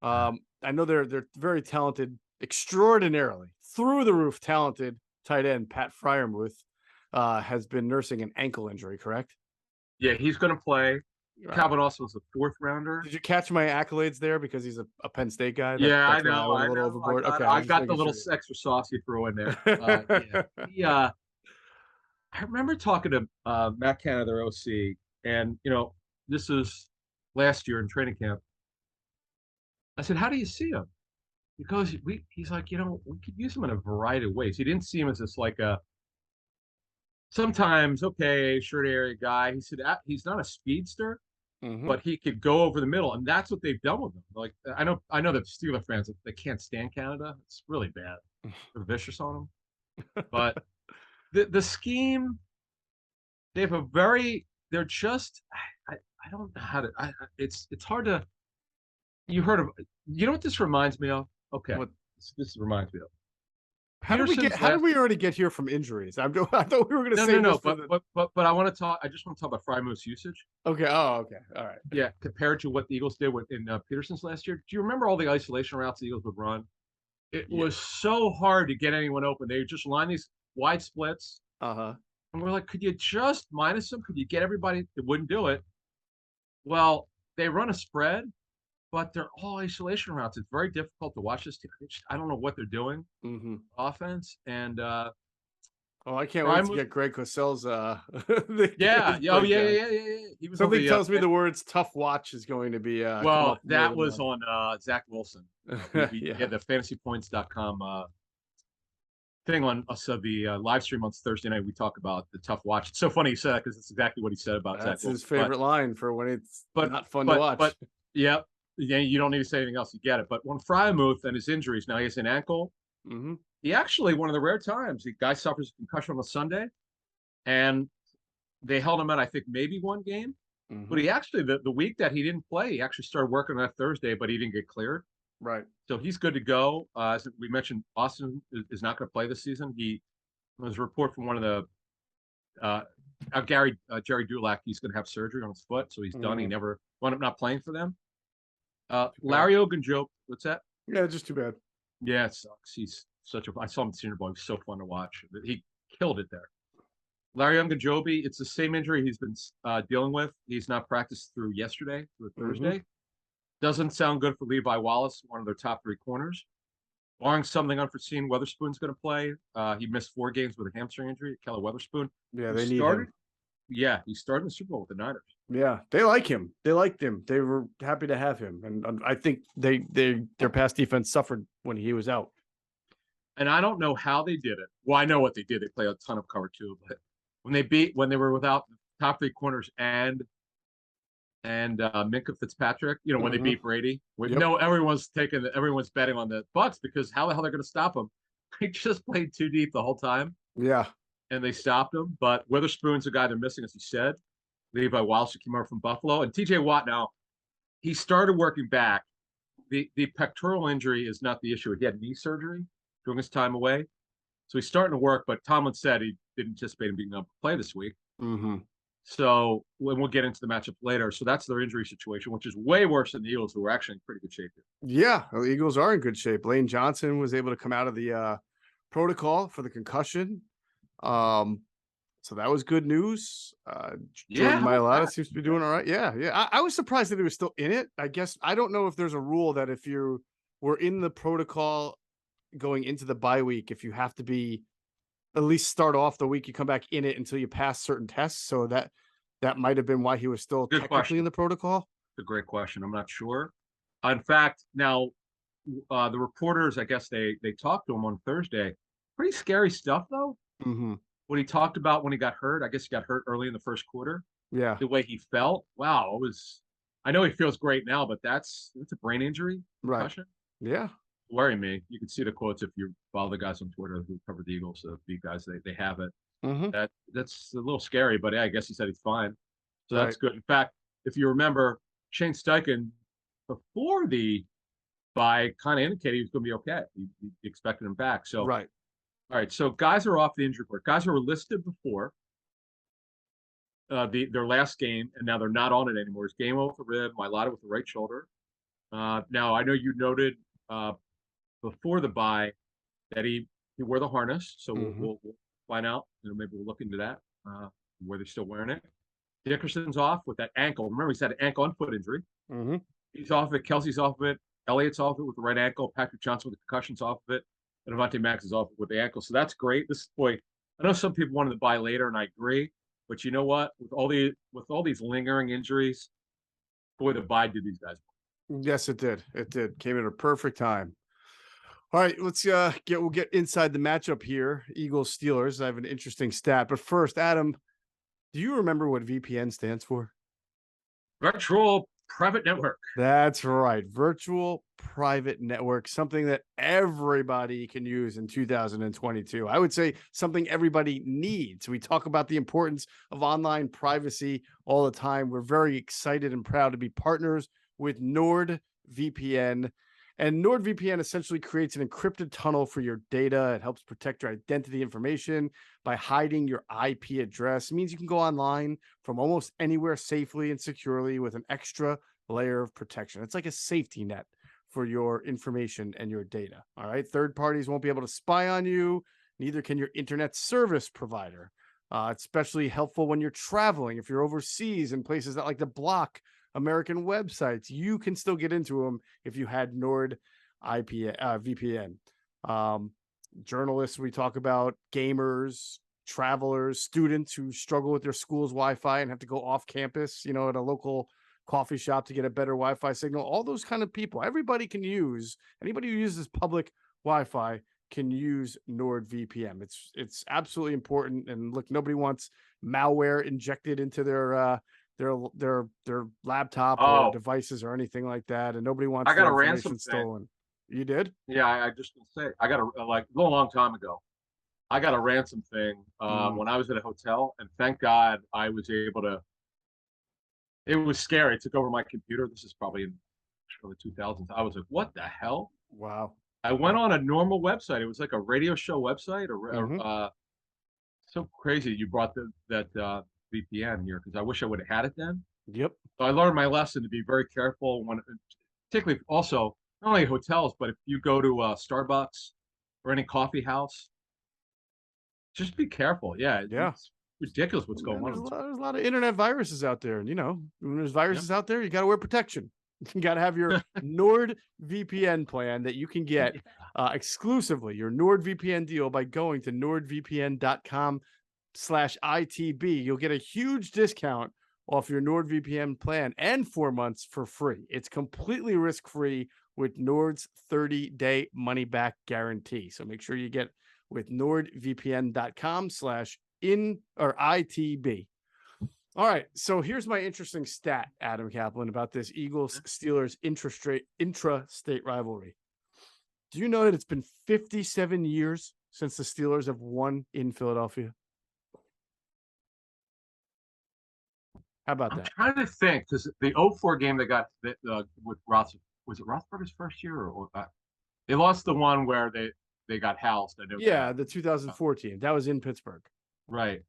I know they're very talented, extraordinarily through the roof talented tight end Pat Fryermuth has been nursing an ankle injury, correct? Yeah, he's going to play. Calvin Austin was a fourth rounder. Did you catch my accolades there because he's a Penn State guy? Yeah, I know. I went a little overboard. I got the little extra sauce you threw in there. Yeah. I remember talking to Matt Canada, their OC, and this is last year in training camp. I said, "How do you see him?" Because he's like, we could use him in a variety of ways. He didn't see him as just like a sometimes short area guy. He said he's not a speedster, but he could go over the middle, and that's what they've done with him. Like I know that Steeler fans, they can't stand Canada. It's really bad. They're vicious on him, but the scheme, they have they're just I don't know how to it's hard to. You heard of what this reminds me of? Okay, this reminds me of. How did we already get here from injuries? I thought we were going to say no. But I want to talk. I just want to talk about Fryermuth's usage. Okay. Oh, okay. All right. Yeah, compared to what the Eagles did in Peterson's last year. Do you remember all the isolation routes the Eagles would run? It was so hard to get anyone open. They would just line these wide splits. And we're like, could you just minus them? Could you get everybody? They wouldn't do it. Well, they run a spread, but they're all isolation routes. It's very difficult to watch this team. I don't know what they're doing. Offense and I can't wait to get Greg Cosell's yeah. He was something tells me the words "tough watch" is going to be that was on Zach Wilson. The fantasypoints.com thing on us the live stream on Thursday night. We talk about the tough watch. It's so funny you said that because it's exactly what he said about that's Zach his favorite line for when it's not fun to watch. But yeah, you don't need to say anything else. You get it. But when Fryermuth and his injuries, now he has an ankle. He actually, one of the rare times, the guy suffers a concussion on a Sunday, and they held him out, I think, maybe one game. But he actually, the week that he didn't play, he actually started working on that Thursday, but he didn't get cleared. Right. So he's good to go. As we mentioned, Austin is not going to play this season. There was a report from one of the Jerry Dulac, he's going to have surgery on his foot, so he's done. He never wound up not playing for them. Larry Ogunjobi, what's that? Yeah, just too bad. Yeah, it sucks. He's I saw him at Senior Bowl. He was so fun to watch. He killed it there. Larry Ogunjobi, it's the same injury he's been dealing with. He's not practiced through yesterday, through Thursday. Doesn't sound good for Levi Wallace, one of their top 3 corners. Barring something unforeseen, Weatherspoon's going to play. He missed 4 games with a hamstring injury. Keller Weatherspoon. Yeah, they need him. Yeah, he started in the Super Bowl with the Niners. Yeah, they like him. They liked him. They were happy to have him, and I think their pass defense suffered when he was out. And I don't know how they did it. Well, I know what they did. They play a ton of cover 2, but when they were without the top 3 corners and Minkah Fitzpatrick, when they beat Brady, everyone's betting on the Bucs because how the hell they're going to stop them? They just played too deep the whole time. Yeah. And they stopped him. But Witherspoon's the guy they're missing, as you said. Levi Wallace, who came over from Buffalo. And TJ Watt now, he started working back. the pectoral injury is not the issue. He had knee surgery during his time away, so he's starting to work. But Tomlin said he didn't anticipate him being able to play this week. Mm-hmm. So when we'll get into the matchup later. So that's their injury situation, which is way worse than the Eagles, who are actually in pretty good shape here. Yeah, the Eagles are in good shape. Lane Johnson was able to come out of the protocol for the concussion. So that was good news. Jordan Mailata seems to be doing all right. Yeah. I was surprised that he was still in it. I guess I don't know if there's a rule that if you were in the protocol going into the bye week, if you have to be at least start off the week you come back in it until you pass certain tests. So that might have been why he was still technically in the protocol. It's a great question. I'm not sure. In fact, now the reporters, I guess they talked to him on Thursday. Pretty scary stuff, though. Mm-hmm. What he talked about when he got hurt. I guess he got hurt early in the first quarter. Yeah. The way he felt. Wow. It was. I know he feels great now, but it's a brain injury. Concussion. Right. Yeah. Worry me. You can see the quotes if you follow the guys on Twitter who cover the Eagles. The beat guys, they have it. Mm-hmm. That's a little scary, but yeah, I guess he said he's fine. So that's Right. good. In fact, if you remember, Shane Steichen before the bye kind of indicated he was going to be okay. He expected him back. So right. All right. So guys are off the injury report. Guys who were listed before their last game, and now they're not on it anymore. It's Gameo with the rib, Mailata with the right shoulder. Now I know you noted before the bye that he wore the harness, so we'll find out. Maybe we'll look into that where they're still wearing it. Dickerson's off with that ankle. Remember, he's had an ankle and foot injury. Mm-hmm. He's off of it. Kelsey's off of it. Elliott's off of it with the right ankle. Patrick Johnson with the concussion's off of it. And Avonte Max is off with the ankle. So that's great. This boy, I know some people wanted to buy later, and I agree. But you know what? With all these lingering injuries, boy, the bye did these guys. Yes, it did. It did. Came at a perfect time. All right, let's we'll get inside the matchup here. Eagles Steelers. I have an interesting stat. But first, Adam, do you remember what VPN stands for? Virtual Private Network. That's right. Virtual Private Network, something that everybody can use in 2022. I would say something everybody needs. We talk about the importance of online privacy all the time. We're very excited and proud to be partners with NordVPN. And NordVPN essentially creates an encrypted tunnel for your data. It helps protect your identity information by hiding your IP address. It means you can go online from almost anywhere safely and securely with an extra layer of protection. It's like a safety net for your information and your data. All right. Third parties won't be able to spy on you. Neither can your internet service provider. It's especially helpful when you're traveling. If you're overseas in places that like to block American websites, you can still get into them if you had VPN. Journalists, we talk about gamers, travelers, students who struggle with their school's Wi-Fi and have to go off campus, at a local coffee shop to get a better Wi-Fi signal. All those kind of people, anybody who uses public Wi-Fi can use NordVPN. It's absolutely important. And look, nobody wants malware injected into their laptop or devices or anything like that, and nobody wants their information stolen. You did? Yeah, I just gonna say I got a long time ago. I got a ransom thing when I was at a hotel, and thank God I was able to. It was scary. It took over my computer. This is probably in early 2000s. I was like, "What the hell?" Wow. I went on a normal website. It was like a radio show website, or so crazy. You brought that VPN here because I wish I would have had it then. Yep. So I learned my lesson to be very careful when, particularly also not only hotels, but if you go to Starbucks or any coffee house, just be careful. Yeah. It's ridiculous what's going on. There's a lot of internet viruses out there, and when there's viruses out there, you got to wear protection. You got to have your NordVPN plan that you can get exclusively your NordVPN deal by going to nordvpn.com/ITB. You'll get a huge discount off your NordVPN plan and 4 months for free. It's completely risk-free with Nord's 30-day money-back guarantee. So make sure you get with nordvpn.com/ITB. All right, so here's my interesting stat, Adam Caplan, about this Eagles-Steelers intra-state rivalry. Do you know that it's been 57 years since the Steelers have won in Philadelphia? How about that? I'm trying to think, because the 04 game they got with was it Roethlisberger's first year or they lost the one where they got housed. I know. Yeah, the 2014. That was in Pittsburgh. Right.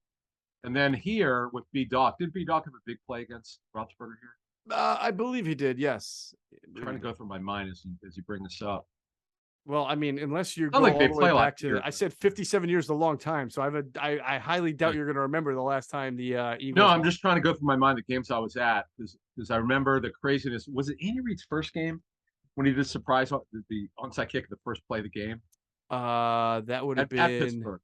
And then here with B Doc, did B Doc have a big play against Roethlisberger here? I believe he did. Yes. I'm trying to go through my mind as you bring this up. Well, I mean, unless you Not go like all they the play way a lot back to, here, I said 57 years is a long time, so I highly doubt you're going to remember the last time the Eagles. No, I'm just trying to go through my mind the games I was at because I remember the craziness. Was it Andy Reid's first game when he did surprise the onside kick at the first play of the game? That would have At been Pittsburgh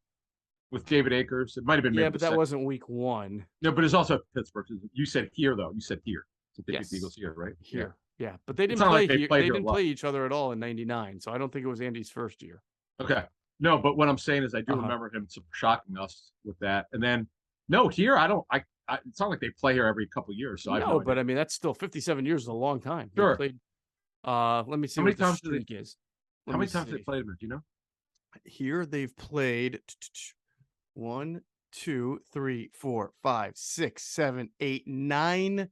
with David Akers. It might have been yeah, but that wasn't week 1. No, but it's also at Pittsburgh. You said here though. You said here. So they Yes. the Eagles here, right? Here, yeah, but they didn't not play like they here. played They here a didn't lot. play each other at all in '99, so I don't think it was Andy's first year. Okay. No, but what I'm saying is I do remember him shocking us with that. And then no, here I don't. It's not like they play here every couple of years. So No, but I mean that's still 57 years is a long time. They Sure. played, let me see How many what the times streak is. How many times have they played him? Do you know? Here they've played 1, 2, 3, 4, 5, 6, 7, 8, 9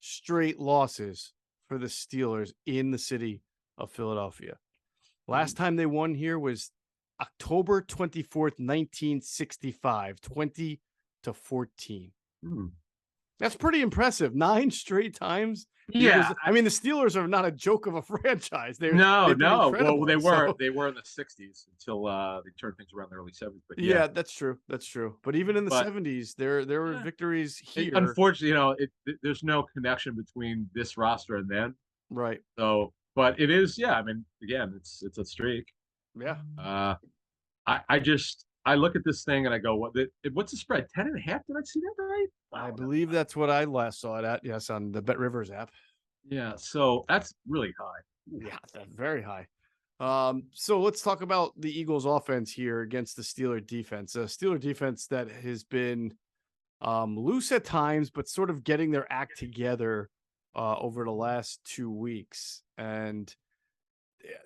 straight losses for the Steelers in the city of Philadelphia. Last time they won here was October 24th, 1965, 20-14. That's pretty impressive. 9 straight times. Yeah, I mean, the Steelers are not a joke of a franchise. No. Well, they were in the '60s until they turned things around in the early '70s. But yeah, that's true. That's true. But even in the '70s, there were victories here. Unfortunately, there's no connection between this roster and then. Right. So, but it is. Yeah, I mean, again, it's a streak. Yeah. I look at this thing and I go, what's the spread? 10.5? Did I see that right? I believe that's what I last saw it at. Yes, on the Bet Rivers app. Yeah, so that's really high. Yeah, that's very high. So let's talk about the Eagles offense here against the Steeler defense. A Steeler defense that has been loose at times, but sort of getting their act together over the last 2 weeks. And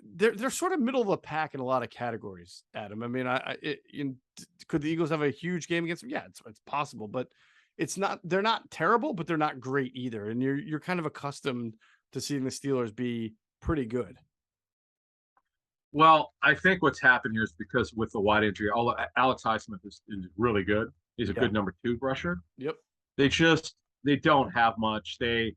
they're sort of middle of the pack in a lot of categories, Adam. I mean, could the Eagles have a huge game against them? Yeah, it's possible, but they're not terrible, but they're not great either. And you're kind of accustomed to seeing the Steelers be pretty good. Well, I think what's happened here is because with the wide injury, Alex Highsmith is really good. He's a good number 2 rusher. Yep. They don't have much. They're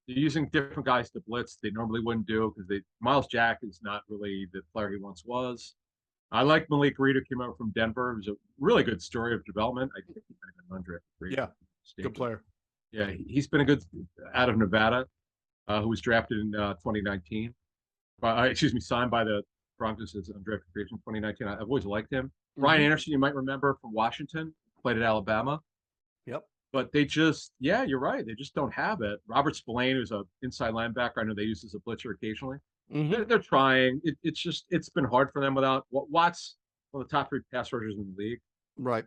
using different guys to blitz. They normally wouldn't do because Miles Jack is not really the player he once was. I like Malik Reed, who came over from Denver. It was a really good story of development. I think he's been undrafted. Yeah, good player. Yeah, he's been a good out of Nevada, who was drafted in 2019. Signed by the Broncos as undrafted free agent in 2019. I've always liked him. Ryan Anderson, you might remember from Washington, played at Alabama. Yep. But you're right. They just don't have it. Robert Spillane, who's an inside linebacker, I know they use as a blitzer occasionally. They're trying. It's been hard for them without Watts, one of the top 3 pass rushers in the league. Right.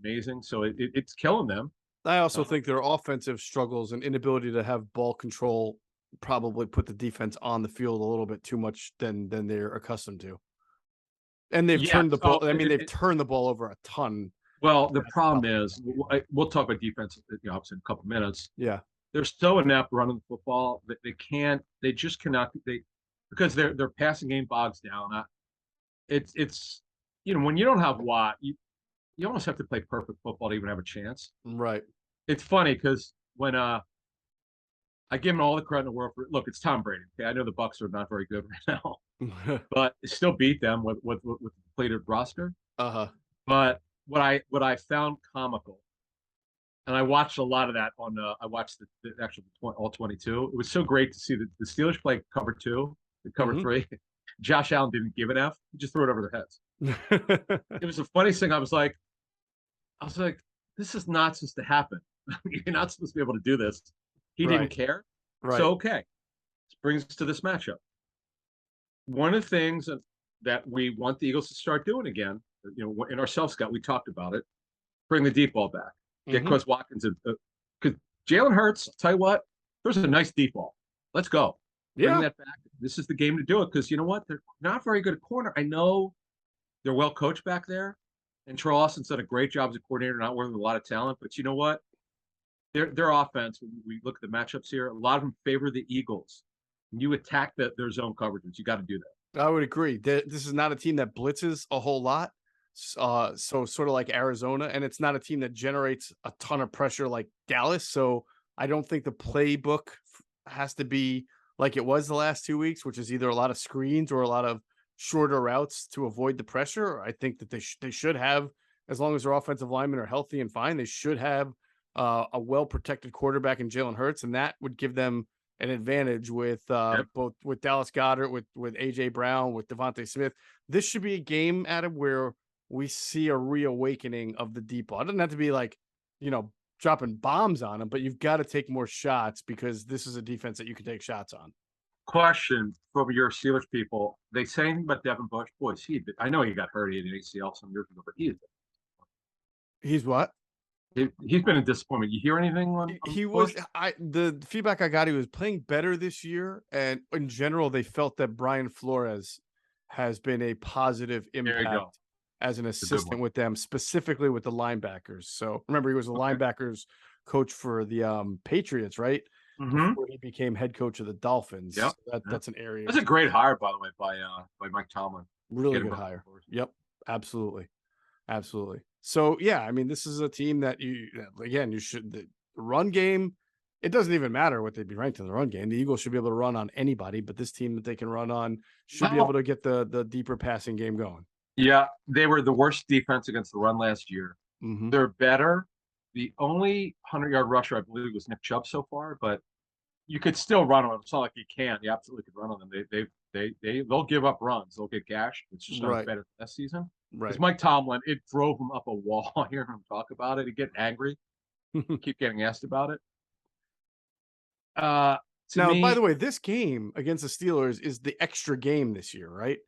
Amazing. So it's killing them. I also think their offensive struggles and inability to have ball control probably put the defense on the field a little bit too much than they're accustomed to. And they've turned the ball. They've turned the ball over a ton. Well, the problem is, we'll talk about defense in a couple of minutes. Yeah. They're so inept running the football that they just cannot, because their passing game bogs down. It's when you don't have Watt, you almost have to play perfect football to even have a chance. Right. It's funny because when I give him all the credit in the world look, it's Tom Brady. Okay, I know the Bucs are not very good right now, but still beat them with the depleted roster. But what I found comical, and I watched a lot of that on I watched the actual all 22. It was so great to see the Steelers play cover 2, the cover 3. Josh Allen didn't give an F; he just threw it over their heads. It was the funniest thing. I was like, this is not supposed to happen. You're not supposed to be able to do this. He didn't care. Right. So okay, this brings us to this matchup. One of the things that we want the Eagles to start doing again, in our self-scout, we talked about it. Bring the deep ball back. Get Chris Watkins. Because Jalen Hurts, I'll tell you what, there's a nice deep ball. Let's go. Bring that back. This is the game to do it because you know what? They're not very good at corner. I know they're well coached back there. And Troy Austin's done a great job as a coordinator, not working with a lot of talent. But you know what? Their offense, when we look at the matchups here, a lot of them favor the Eagles. You attack their zone coverages. You got to do that. I would agree. This is not a team that blitzes a whole lot. So sort of like Arizona, and it's not a team that generates a ton of pressure like Dallas. So I don't think the playbook has to be like it was the last 2 weeks, which is either a lot of screens or a lot of shorter routes to avoid the pressure. I think that they should have, as long as their offensive linemen are healthy and fine, they should have a well protected quarterback in Jalen Hurts, and that would give them an advantage with both with Dallas Goedert, with AJ Brown, with Devontae Smith. This should be a game, Adam, where we see a reawakening of the deep ball. It doesn't have to be like, dropping bombs on them, but you've got to take more shots because this is a defense that you can take shots on. Question from your Steelers people. They say anything about Devin Bush? Boy, I know he got hurt in ACL some years ago, but He's what? He's been a disappointment. You hear anything on he Bush? was the feedback I got, he was playing better this year, and in general they felt that Brian Flores has been a positive impact as an assistant with them, specifically with the linebackers. So remember, he was the linebackers coach for the Patriots, right? Before he became head coach of the Dolphins. Yep. So that's an area. That's a great hire, by the way, by Mike Tomlin. Really good hire. Yep, absolutely. So yeah, I mean, this is a team that you should, the run game. It doesn't even matter what they'd be ranked in the run game. The Eagles should be able to run on anybody, but this team that they can run on should be able to get the deeper passing game going. Yeah, they were the worst defense against the run last year. They're better. The only 100-yard rusher, I believe, was Nick Chubb so far, but you could still run on them. It's not like you can't. You absolutely could run on them. They'll give up runs. They'll get gashed. It's just not better this season. Right. Because Mike Tomlin, it drove him up a wall hearing him talk about it. He'd get angry. Keep getting asked about it. By the way, this game against the Steelers is the extra game this year, right?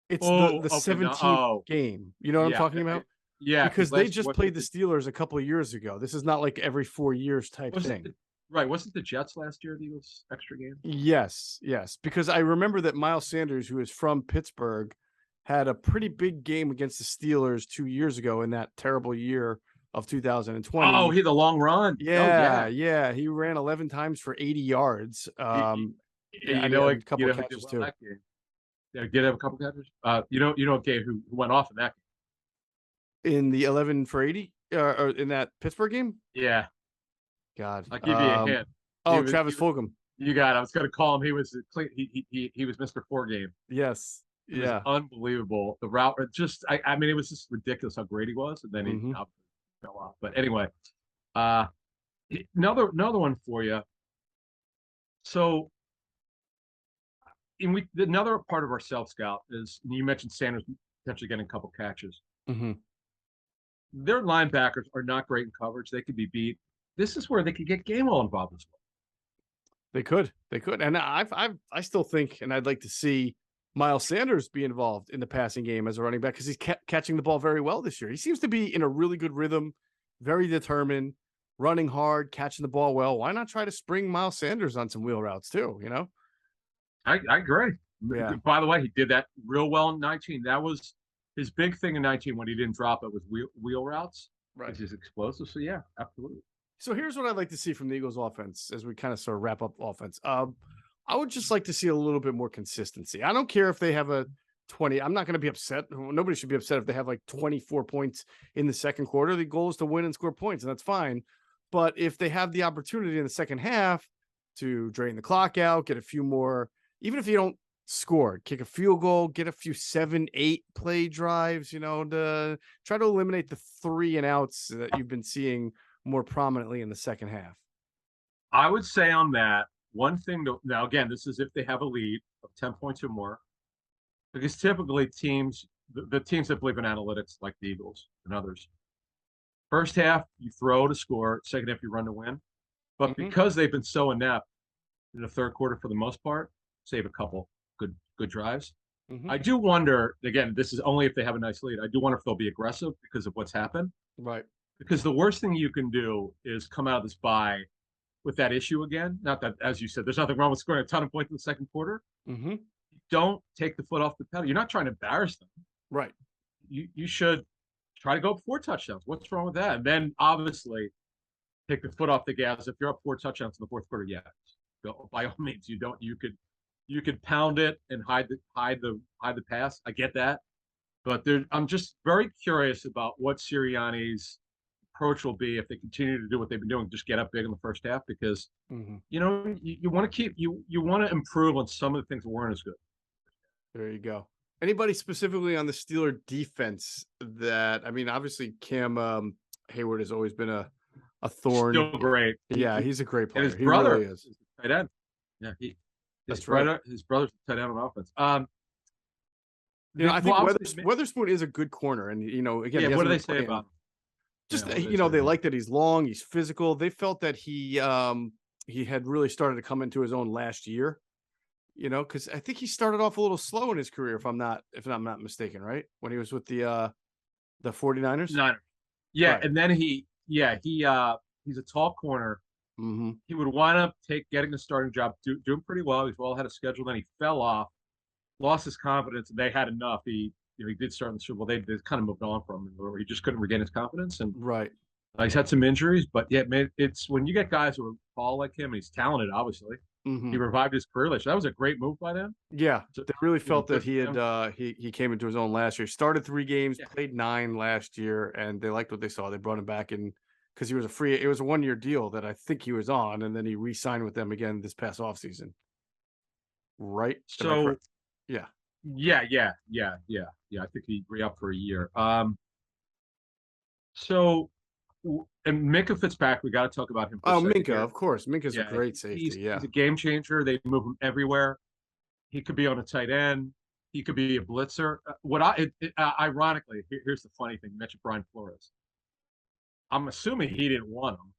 It's the 17th game. You know what I'm talking about? Yeah. Because they just played the Steelers a couple of years ago. This is not like every 4 years type thing. Right. Wasn't the Jets last year the Eagles extra game? Yes. Because I remember that Miles Sanders, who is from Pittsburgh, had a pretty big game against the Steelers 2 years ago in that terrible year of 2020. Oh, he had the long run. Yeah. He ran 11 times for 80 yards. A couple of catches too. Yeah, did have a couple catches. Gabe, who went off in that game. In the 11 for 80 or in that Pittsburgh game? Yeah. God. I'll give you a hint. Travis Fulgham. You got it. I was going to call him. He was Mr. 4 game. Yes. It was unbelievable. The route, I mean, it was just ridiculous how great he was, and then he fell off. But anyway, another one for you. So, another part of our self scout is, you mentioned Sanders potentially getting a couple catches. Their linebackers are not great in coverage. They could be beat. This is where they could get Gainwell involved as well. They could, and I still think, and I'd like to see Miles Sanders be involved in the passing game as a running back, because he's catching the ball very well this year. He seems to be in a really good rhythm, very determined, running hard, catching the ball well. Why not try to spring Miles Sanders on some wheel routes too? I agree. Yeah. By the way, he did that real well in 19. That was his big thing in 19 when he didn't drop it, was wheel routes. Right. Which is explosive. So yeah, absolutely. So here's what I'd like to see from the Eagles offense as we kind of sort of wrap up offense. I would just like to see a little bit more consistency. I don't care if they have a 20. I'm not going to be upset. Nobody should be upset if they have like 24 points in the second quarter. The goal is to win and score points, and that's fine. But if they have the opportunity in the second half to drain the clock out, get a few more, even if you don't score, kick a field goal, get a few 7-8 play drives, to try to eliminate the 3 and outs that you've been seeing more prominently in the second half. I would say on that, one thing now again, this is if they have a lead of 10 points or more, because typically the teams that believe in analytics, like the Eagles and others, first half you throw to score, second half you run to win. But because they've been so inept in the third quarter for the most part, save a couple good drives. I do wonder, again, this is only if they have a nice lead, I do wonder if they'll be aggressive because of what's happened. Right. Because the worst thing you can do is come out of this bye with that issue again. Not that, as you said, there's nothing wrong with scoring a ton of points in the second quarter. Don't take the foot off the pedal. You're not trying to embarrass them. Right. You should try to go up 4 touchdowns. What's wrong with that? And then obviously take the foot off the gas if you're up 4 touchdowns in the fourth quarter. Yeah, by all means, you could pound it and hide the pass. I get that, but I'm just very curious about what Sirianni's approach will be if they continue to do what they've been doing, just get up big in the first half, because you want to you want to improve on some of the things that weren't as good. There you go. Anybody specifically on the Steeler defense that, I mean, obviously Cam Hayward has always been a thorn. Still great. Yeah, he's a great player. And his brother really is tight end. Yeah, that's right. His brother's tight end on offense. I think Weatherspoon is a good corner, and again, what do they say about him? Just they like that he's long, he's physical. They felt that he had really started to come into his own last year. Because I think he started off a little slow in his career, if I'm not mistaken, right? When he was with the 49ers. Yeah, right. And then he's a tall corner. Mm-hmm. He would wind up getting a starting job, doing pretty well. He's well ahead of schedule. Then he fell off, lost his confidence, and they had enough. He did start in the Super Bowl. They kind of moved on from him, where he just couldn't regain his confidence. And right, he's had some injuries, but yeah, man, it's when you get guys who are tall like him, and he's talented, obviously. Mm-hmm. He revived his career last year. That was a great move by them. Yeah, they really felt that he had he came into his own last year. Started 3 games, played 9 last year, and they liked what they saw. They brought him back in because he was it was a 1-year deal that I think he was on, and then he re-signed with them again this past offseason. Right? So yeah. I think he re-upped for a year. And Minkah Fitzpatrick, we got to talk about him. Minkah, of course. Minkah's a great safety. He's a game changer. They move him everywhere. He could be on a tight end. He could be a blitzer. Ironically, here's the funny thing. You mentioned Brian Flores. I'm assuming he didn't want him.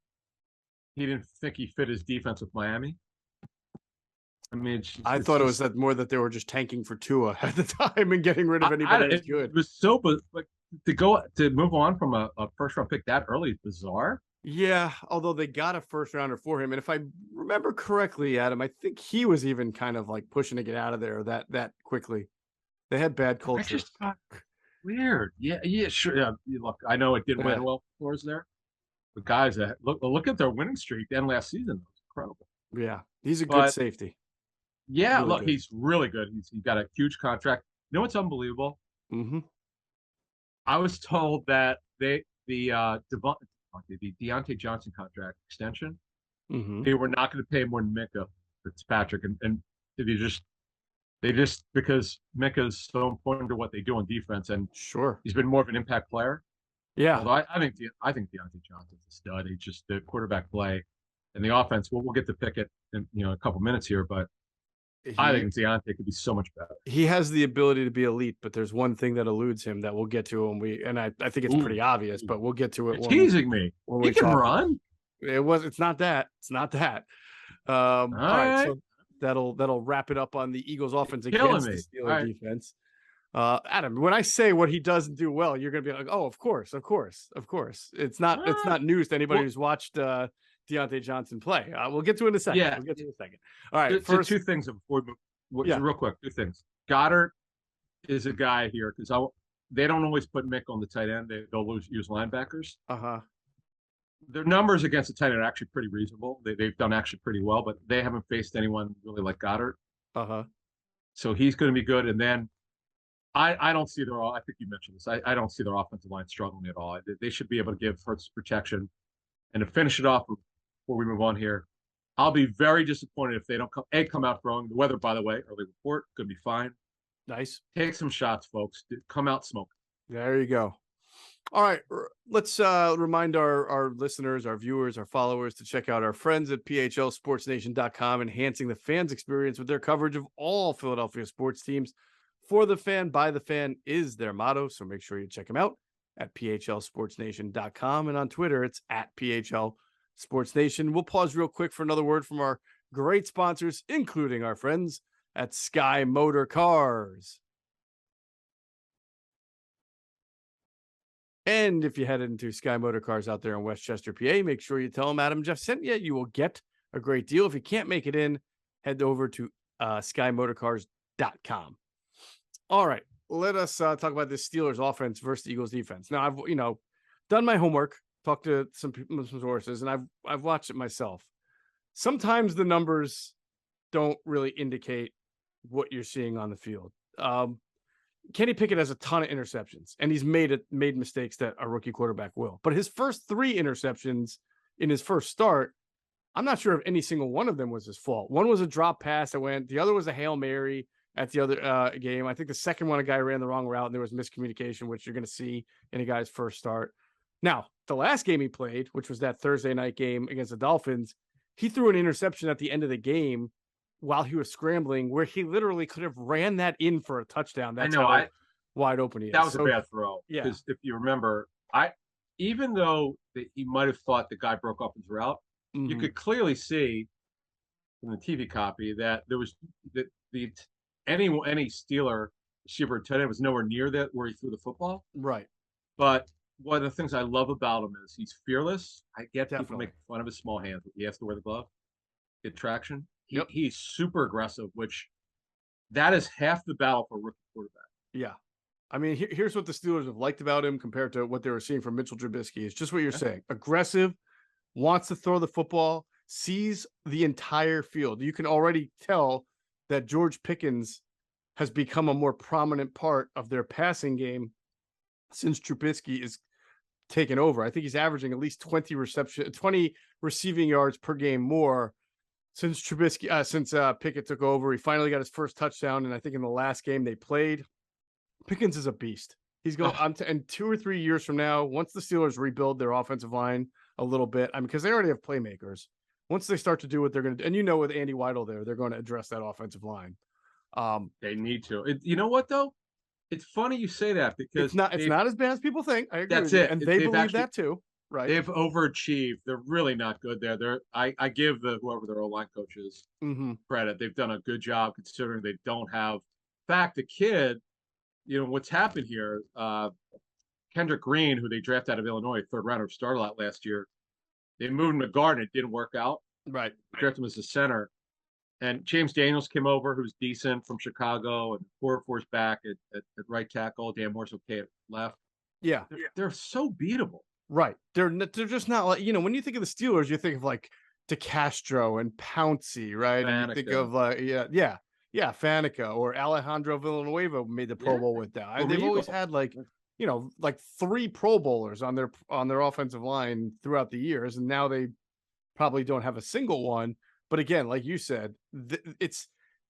He didn't think he fit his defense with Miami. I mean, I thought it was that they were just tanking for Tua at the time and getting rid of anybody that's good. It was so, but to move on from a first round pick that early is bizarre. Yeah, although they got a first rounder for him, and if I remember correctly, Adam, I think he was even kind of like pushing to get out of there that quickly. They had bad culture. I just thought weird. Yeah, sure. Yeah, look, I know it didn't win well for us there, but guys, look at their winning streak. The end last season, it was incredible. Yeah, he's a good safety. Yeah, really look, he's really good. He's got a huge contract. You know what's unbelievable? Mm-hmm. I was told that the Deontay Johnson contract extension, they were not going to pay more than Minkah Fitzpatrick, and they just because Minkah is so important to what they do on defense, and he's been more of an impact player. Yeah, although I think Deontay Johnson's a stud. He's just the quarterback play and the offense. We'll get to pick it in a couple minutes here, but I think Deontay could be so much better. He has the ability to be elite, but there's one thing that eludes him that we'll get to when I think it's pretty obvious, but we'll get to it. You're teasing me. He can run. It's not that. It's not that. All right. So that'll wrap it up on the Eagles offense against the Steelers defense. Adam, when I say what he doesn't do well, you're gonna be like, oh, of course. It's not news to anybody who's watched Deontay Johnson play. We'll get to it in a second. Yeah. We'll get to it in a second. All right. First, 2 things before we move. Real quick, 2 things. Goddard is a guy here because they don't always put Mick on the tight end. They'll use linebackers. Their numbers against the tight end are actually pretty reasonable. They've done actually pretty well, but they haven't faced anyone really like Goddard. So he's going to be good. And then I don't see I think you mentioned this. I don't see their offensive line struggling at all. They should be able to give Hurts protection. And to finish it off before we move on here, I'll be very disappointed if they don't come out throwing. The weather, by the way, early report, could be fine. Nice. Take some shots, folks. Come out smoking. There you go. All right. Let's remind our listeners, our viewers, our followers to check out our friends at PHLSportsNation.com, enhancing the fans' experience with their coverage of all Philadelphia sports teams. For the fan, by the fan is their motto, so make sure you check them out at PHLSportsNation.com, and on Twitter, it's at PHLSportsNation. We'll pause real quick for another word from our great sponsors, including our friends at Sky Motor Cars. And if you head into Sky Motor Cars out there in Westchester, PA, make sure you tell them Adam Geoff sent you. You will get a great deal. If you can't make it in, head over to SkyMotorcars.com. All right. Let us talk about this Steelers offense versus the Eagles defense. Now, I've done my homework, talked to some sources, and I've watched it myself. sometimes the numbers don't really indicate what you're seeing on the field. Kenny Pickett has a ton of interceptions, and he's made mistakes that a rookie quarterback will. But his first 3 interceptions in his first start, I'm not sure if any single one of them was his fault. One was a drop pass that went. The other was a Hail Mary at the other game. I think the second one, a guy ran the wrong route, and there was miscommunication, which you're going to see in a guy's first start. Now, the last game he played, which was that Thursday night game against the Dolphins, he threw an interception at the end of the game while he was scrambling, where he literally could have ran that in for a touchdown. That's how wide open he is. That was a bad throw. Yeah. Because if you remember, even though he might have thought the guy broke off his route, you could clearly see from the TV copy that there was any Steeler receiver tight end was nowhere near that where he threw the football. Right. But one of the things I love about him is he's fearless. I get Definitely. people making fun of his small hands, but he has to wear the glove, get traction. Yep. He's super aggressive, which that is half the battle for a rookie quarterback. Yeah. I mean, here's what the Steelers have liked about him compared to what they were seeing from Mitchell Trubisky. It's just what you're saying. Aggressive, wants to throw the football, sees the entire field. You can already tell that George Pickens has become a more prominent part of their passing game since Trubisky is taken over. I think he's averaging at least 20 receiving yards per game more since Pickett took over. He finally got his first touchdown, and I think in the last game they played, Pickens is a beast. He's going and 2 or 3 years from now, once the Steelers rebuild their offensive line a little bit, I mean, because they already have playmakers. Once they start to do what they're going to do, and with Andy Weidel there, they're going to address that offensive line. They need to. You know what though? It's funny you say that because it's not as bad as people think. I agree. That's it, and they believe that too. Right. They've overachieved. They're really not good there. I give whoever their O-line coach is credit. They've done a good job considering they don't have. In fact, the kid, what's happened here, Kendrick Green, who they drafted out of Illinois, 3rd rounder, started a lot last year. They moved him to guard and it didn't work out. Right. They drafted him as a center. And James Daniels came over, who's decent from Chicago, and Force back at right tackle. Dan Moore's okay at left. Yeah. They're so beatable. Right. They're just not like, when you think of the Steelers, you think of like DeCastro and Pouncey, right? Faneca. And you think of Faneca or Alejandro Villanueva made the Pro Bowl with that. They've always had like 3 Pro Bowlers on their offensive line throughout the years, and now they probably don't have a single one. But again, like you said, it's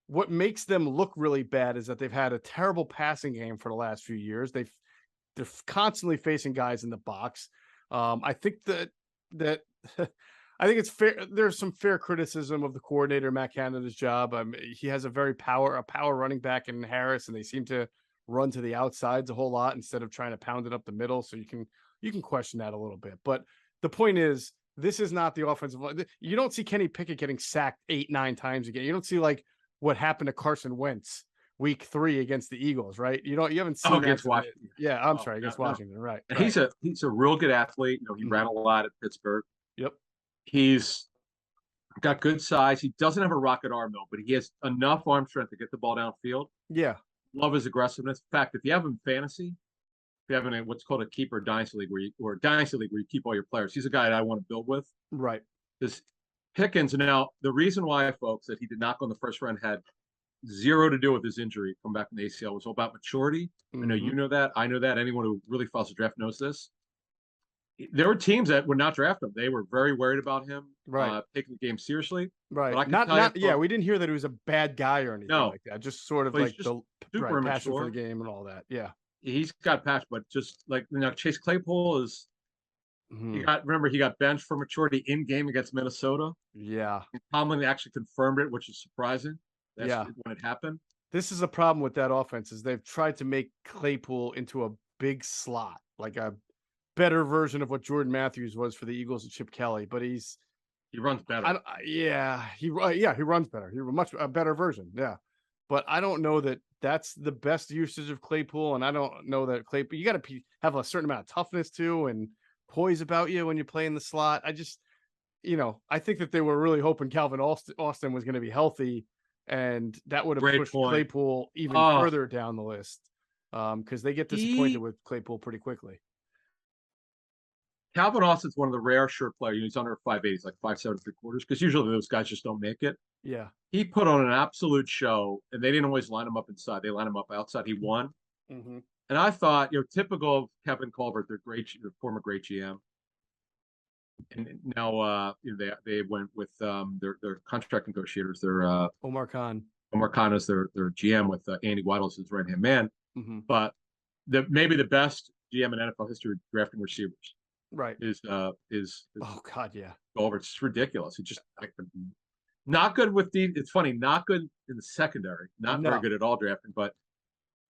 what makes them look really bad is that they've had a terrible passing game for the last few years. They're constantly facing guys in the box. I think that I think it's fair. There's some fair criticism of the coordinator, Matt Canada's job. He has a power running back in Harris, and they seem to run to the outsides a whole lot instead of trying to pound it up the middle. So you can question that a little bit. But the point is, this is not the offensive line. You don't see Kenny Pickett getting sacked 8-9 times again. You don't see like what happened to Carson Wentz week 3 against the Eagles, right? You haven't seen against Washington. Yeah, I'm sorry, against Washington, right? And he's a real good athlete. He ran a lot at Pittsburgh. Yep. He's got good size. He doesn't have a rocket arm though, but he has enough arm strength to get the ball downfield. Yeah. Love his aggressiveness. In fact, if you have him in fantasy, if you have him in what's called a keeper dynasty league where you keep all your players, he's a guy that I want to build with. Right. This Pickens. Now, the reason why, folks, that he did not go in the first round had zero to do with his injury from back in the ACL. It was all about maturity. I know you know that. I know that. Anyone who really follows the draft knows this. There were teams that would not draft him. They were very worried about him, taking the game seriously. Right. We didn't hear that he was a bad guy or anything like that. Just sort of like the super passion for the game and all that. Yeah. He's got passion, but just like Chase Claypool is. He got benched for maturity in game against Minnesota. Yeah. And Tomlin actually confirmed it, which is surprising. That's when it happened. This is a problem with that offense is they've tried to make Claypool into a big slot, like a better version of what Jordan Matthews was for the Eagles and Chip Kelly, but he runs better. He runs better. He's a better version. Yeah. But I don't know that that's the best usage of Claypool. And I don't know that Claypool, you got to have a certain amount of toughness too and poise about you when you play in the slot. I just, I think that they were really hoping Calvin Austin was going to be healthy, and that would have pushed Claypool even further down the list because they get disappointed with Claypool pretty quickly. Calvin Austin's one of the rare short players. He's under 5'8", he's like 5'7 3/4", because usually those guys just don't make it. Yeah. He put on an absolute show, and they didn't always line him up inside. They line him up outside. He won. Mm-hmm. And I thought, typical of Kevin Colbert, their former great GM. And now they went with their contract negotiators. Their Omar Khan. Omar Khan is their GM with Andy Weidel as his right-hand man. Mm-hmm. But maybe the best GM in NFL history drafting receivers. Right. Is oh God, yeah. Colbert. It's ridiculous. It's just not good with it's funny, not good in the secondary, not very good at all drafting,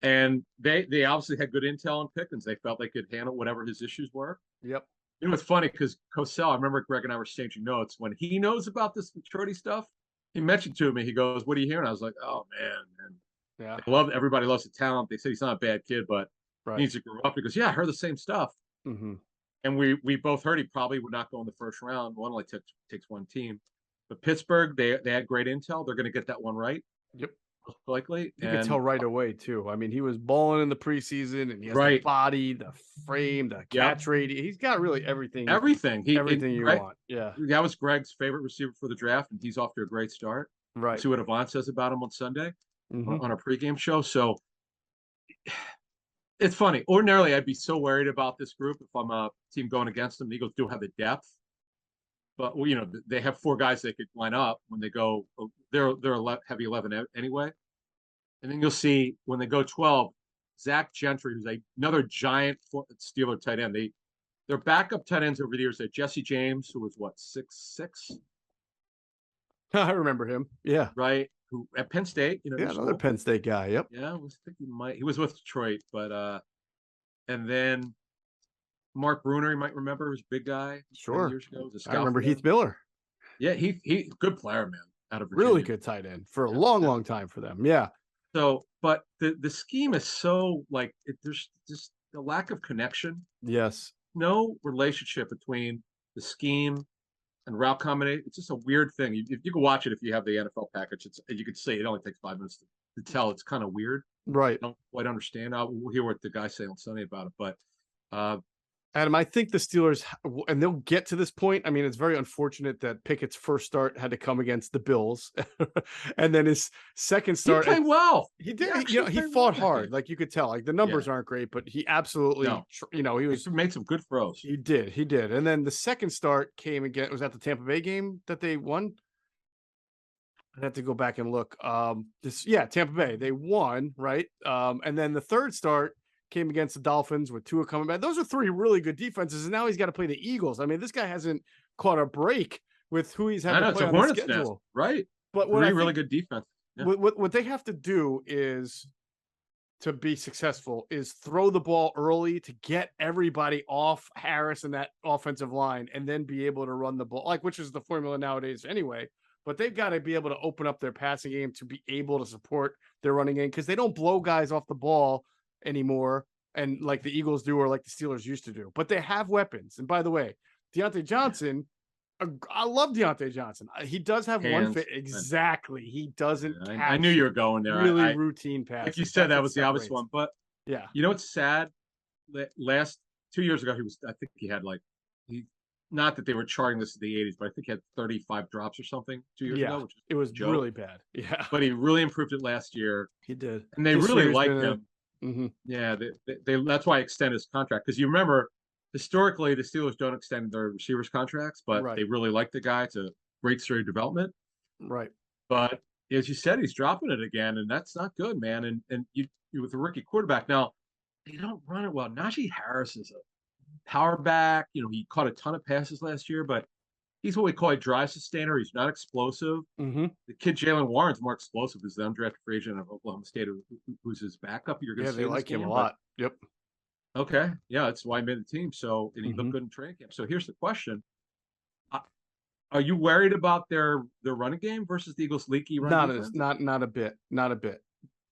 and they obviously had good intel on Pickens. They felt they could handle whatever his issues were. Yep. It's funny because Cosell, I remember Greg and I were exchanging notes when he knows about this maturity stuff. He mentioned to me, he goes, "What are you hearing?" I was like, "Oh man, yeah, everybody loves the talent. They say he's not a bad kid, but he needs to grow up." He goes, "Yeah, I heard the same stuff." Mm-hmm. And we both heard he probably would not go in the first round. One only takes one team. But Pittsburgh, they had great intel. They're going to get that one right. Yep. Most likely. You can tell right away, too. I mean, he was balling in the preseason, and he has the body, the frame, the catch rate. He's got really everything. Everything you want. Yeah. That was Greg's favorite receiver for the draft, and he's off to a great start. Right. See what Avant says about him on Sunday on a pregame show. So it's funny. Ordinarily, I'd be so worried about this group if I'm a team going against them. The Eagles do have the depth. But they have 4 guys they could line up when they go. They're a heavy 11 anyway, and then you'll see when they go 12, Zach Gentry, who's another giant Steeler tight end. Their backup tight ends over the years. They Jesse James, who was 6'6". I remember him. Yeah. Right. Who at Penn State? Another Penn State guy. Yep. Yeah, I think he was with Detroit, but and then Mark Bruner, you might remember, was a big guy. Sure. Years ago. I remember Heath Miller. Yeah, he good player, man. Out of Virginia. Really good tight end for a long time for them. Yeah. So, but the scheme is so there's just a lack of connection. Yes. No relationship between the scheme and route combination. It's just a weird thing. You can watch it if you have the NFL package. You could say it only takes 5 minutes to tell. It's kind of weird. Right. I don't quite understand. We'll hear what the guys say on Sunday about it, but. Adam, I think the Steelers, and they'll get to this point. I mean, it's very unfortunate that Pickett's first start had to come against the Bills, and then his second start. He played well. He did. He fought hard. Like you could tell. Like the numbers aren't great, but he absolutely, he made some good throws. He did. And then the second start came again. Was that the Tampa Bay game that they won? I'd have to go back and look. Tampa Bay. They won, right? And then the third start came against the Dolphins with Tua coming back. Those are 3 really good defenses, and now he's got to play the Eagles. I mean, this guy hasn't caught a break with who he's had to play on the schedule. Nest, right? But really good defense. Yeah. What they have to do is to be successful is throw the ball early to get everybody off Harris and that offensive line, and then be able to run the ball, which is the formula nowadays anyway. But they've got to be able to open up their passing game to be able to support their running game, because they don't blow guys off the ball anymore, and like the Eagles do, or like the Steelers used to do. But they have weapons. And by the way, Deontay Johnson, I love Deontay Johnson. He does have one fit. Exactly. He doesn't. I knew you were going there. Really routine pass. Like you said, that was the obvious one. But yeah, it's sad. Last 2 years ago, I think he had not that they were charting this in the 80s, but I think he had 35 drops or something 2 years ago. It was really bad. Yeah. But he really improved it last year. He did. And they really liked him. Mm-hmm. Yeah, that's why I extended his contract, because you remember historically the Steelers don't extend their receivers' contracts, but they really like the guy. It's a great story of development, right? But as you said, he's dropping it again, and that's not good, man. And you with a rookie quarterback now, they don't run it well. Najee Harris is a power back. He caught a ton of passes last year, but he's what we call a dry sustainer. He's not explosive. Mm-hmm. The kid Jalen Warren's more explosive. Is the undrafted free agent of Oklahoma State, who's his backup. You're going to they like him a lot. Yep. Okay. Yeah, that's why he made the team. So, and he looked good in training camp. So here's the question: are you worried about their running game versus the Eagles' leaky running game? Not a bit. Not a bit.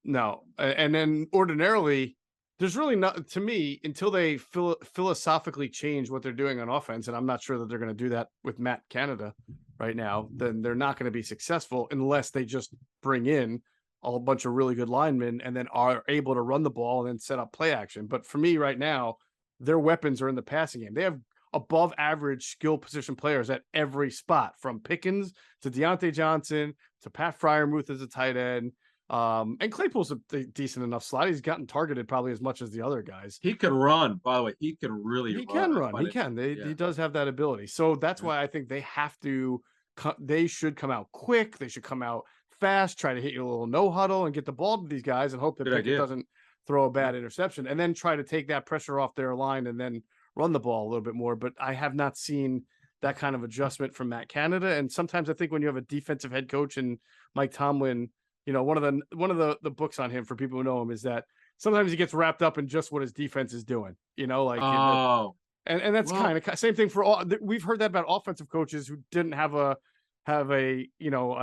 No. And then ordinarily, there's really not, to me, until they philosophically change what they're doing on offense, and I'm not sure that they're going to do that with Matt Canada right now, then they're not going to be successful unless they just bring in a bunch of really good linemen and then are able to run the ball and then set up play action. But for me right now, their weapons are in the passing game. They have above average skill position players at every spot, from Pickens to Deontay Johnson to Pat Fryermuth as a tight end. And Claypool's a decent enough slot. He's gotten targeted probably as much as the other guys. He can run, by the way. He can really He run. can run. He can. He does have that ability. So that's why I think they have to. They should come out quick. They should come out fast. Try to hit you a little no huddle and get the ball to these guys, and hope that Pickett doesn't throw a bad interception. And then try to take that pressure off their line and then run the ball a little bit more. But I have not seen that kind of adjustment from Matt Canada. And sometimes I think when you have a defensive head coach and Mike Tomlin, one of the books on him, for people who know him, is that sometimes he gets wrapped up in just what his defense is doing. And that's kind of same thing for all. We've heard that about offensive coaches who didn't have a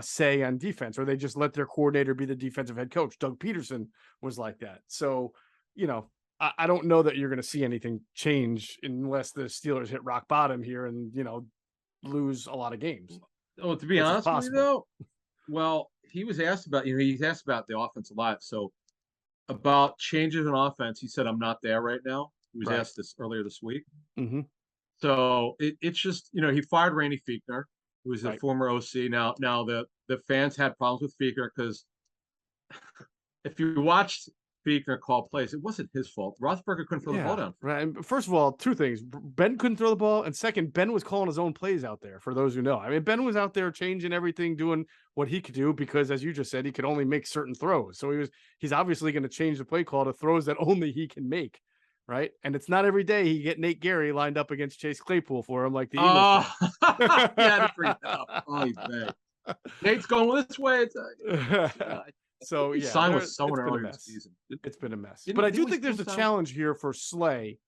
say on defense, or they just let their coordinator be the defensive head coach. Doug Peterson was like that. So, I don't know that you're going to see anything change unless the Steelers hit rock bottom here and, lose a lot of games. Oh, to be honest with you, though, well, he was asked about, he's asked about the offense a lot. So about changes in offense, he said, I'm not there right now. He was asked this earlier this week. Mm-hmm. So it's just, he fired Randy Fichtner, who was a former OC. Now the fans had problems with Fichtner because if you watched Fichtner call plays, it wasn't his fault. Roethlisberger couldn't throw the ball down. Right. And first of all, two things. Ben couldn't throw the ball. And second, Ben was calling his own plays out there, for those who know. I mean, Ben was out there changing everything, doing what he could do, because, as you just said, he could only make certain throws. So he's obviously going to change the play call to throws that only he can make. Right. And it's not every day he get Nate Gary lined up against Chase Claypool for him, like the Eagles. Yeah, to bring that up. Oh, he's bad. Nate's going this way. So he signed with someone earlier this season. It's been a mess. But I do think there's a challenge here for Slay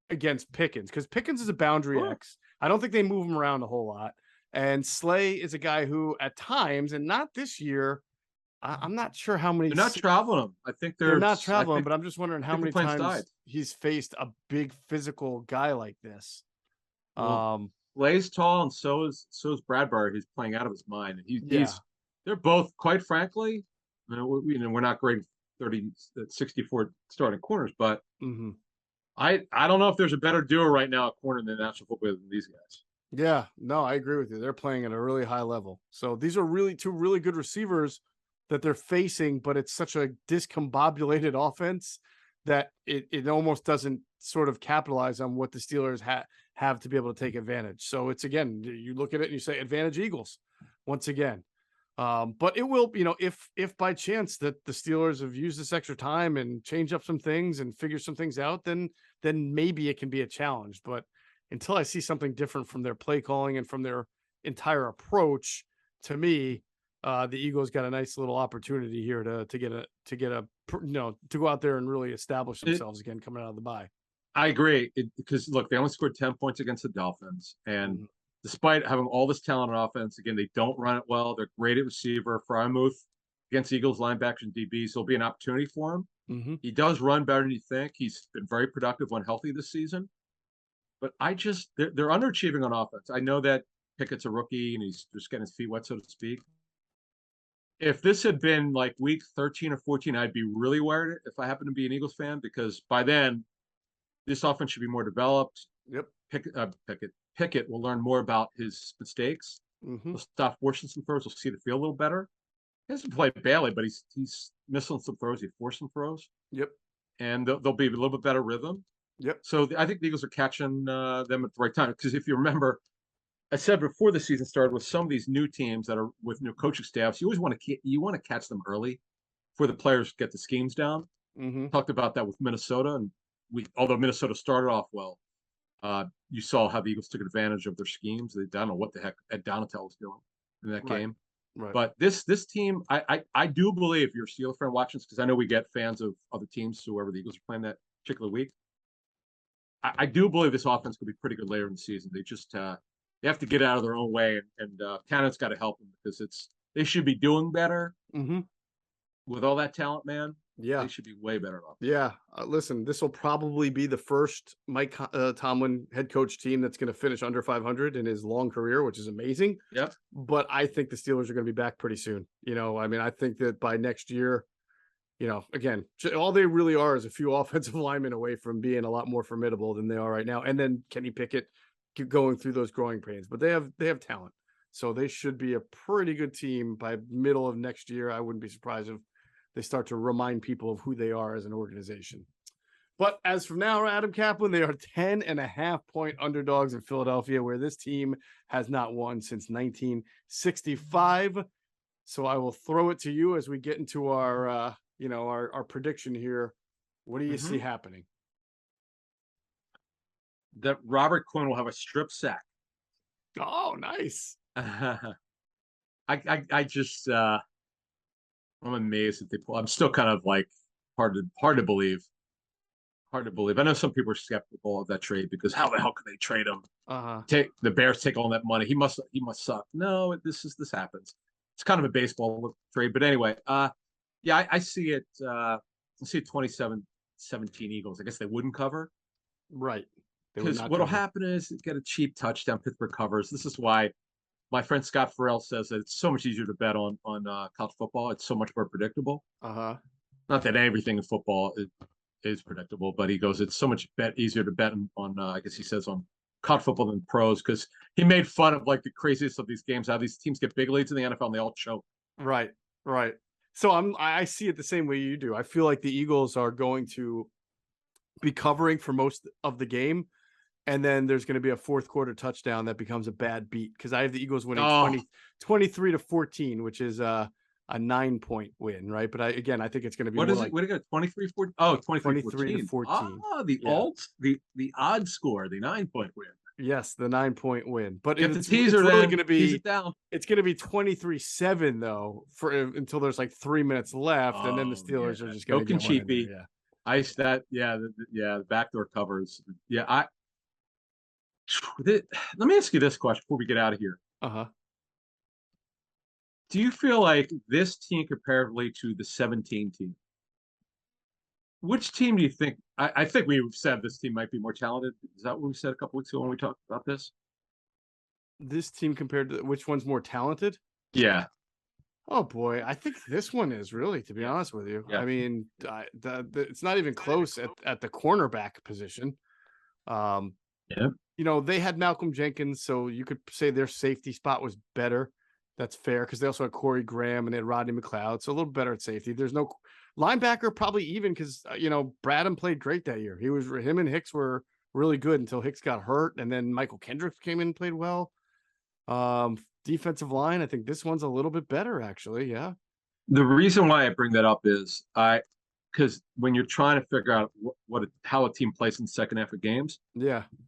against Pickens, because Pickens is a boundary X. I don't think they move him around a whole lot. And Slay is a guy who, at times, and not this year, I'm not sure how many. They're not traveling him. I think they're not traveling, but I'm just wondering how many times died. He's faced a big physical guy like this. Slay's tall, and so is Bradbury. He's playing out of his mind. They're both, quite frankly, we're not grading 64 starting corners, but I don't know if there's a better duo right now at corner in the National Football League than these guys. Yeah, no, I agree with you. They're playing at a really high level. So these are two really good receivers that they're facing, but it's such a discombobulated offense that it almost doesn't sort of capitalize on what the Steelers have to be able to take advantage. So it's, again, you look at it and you say advantage Eagles once again. But it will, if by chance that the Steelers have used this extra time and change up some things and figure some things out, then maybe it can be a challenge. But until I see something different from their play calling and from their entire approach, to me, the Eagles got a nice little opportunity here to go out there and really establish themselves again coming out of the bye. I agree, because look, they only scored 10 points against the Dolphins, and despite having all this talent on offense, again, they don't run it well. They're great at receiver. Fryermuth against Eagles linebackers and DBs, there'll be an opportunity for him. He does run better than you think. He's been very productive when healthy this season. But they're underachieving on offense. I know that Pickett's a rookie and he's just getting his feet wet, so to speak. If this had been like week 13 or 14, I'd be really worried if I happen to be an Eagles fan, because by then this offense should be more developed. Yep. Pickett will learn more about his mistakes. He'll stop forcing some throws. He'll see the field a little better. He hasn't played badly, but he's missing some throws. He forced some throws. Yep. And they'll be a little bit better rhythm. Yep. So I think the Eagles are catching them at the right time. Because if you remember, I said before the season started, with some of these new teams that are with new coaching staffs, you always want to catch them early before the players get the schemes down. Talked about that with Minnesota, and although Minnesota started off well, you saw how the Eagles took advantage of their schemes. They don't know what the heck Ed Donatel was doing in that game. Right. But this team, I do believe, you're a Steelers fan watching this, because I know we get fans of other teams, whoever the Eagles are playing that particular week. I do believe this offense could be pretty good later in the season. They just they have to get out of their own way, and Canada's got to help them, because they should be doing better with all that talent, man. Yeah, they should be way better off. Yeah, listen, this will probably be the first Mike Tomlin head coach team that's going to finish under 500 in his long career, which is amazing. Yep. But I think the Steelers are going to be back pretty soon. I think that by next year, again, all they really are is a few offensive linemen away from being a lot more formidable than they are right now. And then Kenny Pickett going through those growing pains, but they have talent. So they should be a pretty good team by middle of next year. I wouldn't be surprised if they start to remind people of who they are as an organization. But as from now, Adam Caplan, they are 10.5-point underdogs in Philadelphia, where this team has not won since 1965. So I will throw it to you as we get into our, our prediction here. What do you see happening? That Robert Quinn will have a strip sack. Oh, nice. I just I'm amazed that they pull. I'm still kind of like hard to believe. Hard to believe. I know some people are skeptical of that trade because how the hell could they trade him? Take the Bears take all that money. He must suck. No, this happens. It's kind of a baseball trade, but anyway, yeah, I see it. I see 27-17 Eagles. I guess they wouldn't cover, right? Because what'll happen is get a cheap touchdown. Pittsburgh covers. This is why my friend Scott Farrell says that it's so much easier to bet on college football. It's so much more predictable. Not that everything in football is predictable, but he goes, it's so much easier to bet on I guess he says on college football than pros, because he made fun of like the craziest of these games, how these teams get big leads in the NFL and they all choke. Right. So I see it the same way you do. I feel like the Eagles are going to be covering for most of the game, and then there's going to be a fourth quarter touchdown that becomes a bad beat, because I have the Eagles winning 23-14, which is a 9-point win, right? But I think it's going to be what is it? What do you got? 23-14? Oh, 23-14. The odd score, the 9-point win. Yes, the 9-point win. But it's really going to be it's going to be 23-7 though until there's like 3 minutes left, and then the Steelers are just going to get cheapy. Yeah, ice that. Yeah, the backdoor covers. Yeah, let me ask you this question before we get out of here. Do you feel like this team comparatively to the 17 team? Which team do you think? I think we've said this team might be more talented. Is that what we said a couple weeks ago when we talked about this? This team compared to which one's more talented? Yeah. Oh boy, I think this one is really, to be honest with you. Yeah. I mean, it's not even close at the cornerback position. They had Malcolm Jenkins, so you could say their safety spot was better. That's fair, because they also had Corey Graham and they had Rodney McLeod, so a little better at safety. There's no linebacker, probably even, because Bradham played great that year. Him and Hicks were really good until Hicks got hurt, and then Michael Kendricks came in and played well. Defensive line, I think this one's a little bit better, actually. Yeah. The reason why I bring that up is because when you're trying to figure out how a team plays in the second half of games,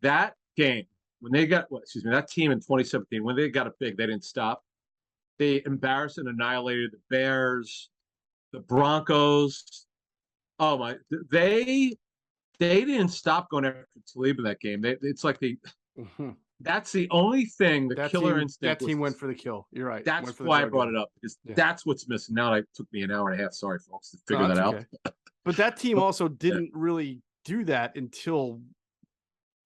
that game when they got that team in 2017 when they got it big, they didn't stop. They embarrassed and annihilated the Bears, the Broncos. Oh my! They didn't stop going after Talib in that game. It's like that's the only thing. The killer instinct. That team went for the kill. You're right. That's why I brought it up, because that's what's missing. Now it took me an hour and a half. Sorry, folks, to figure that out. Okay. But that team also didn't really do that until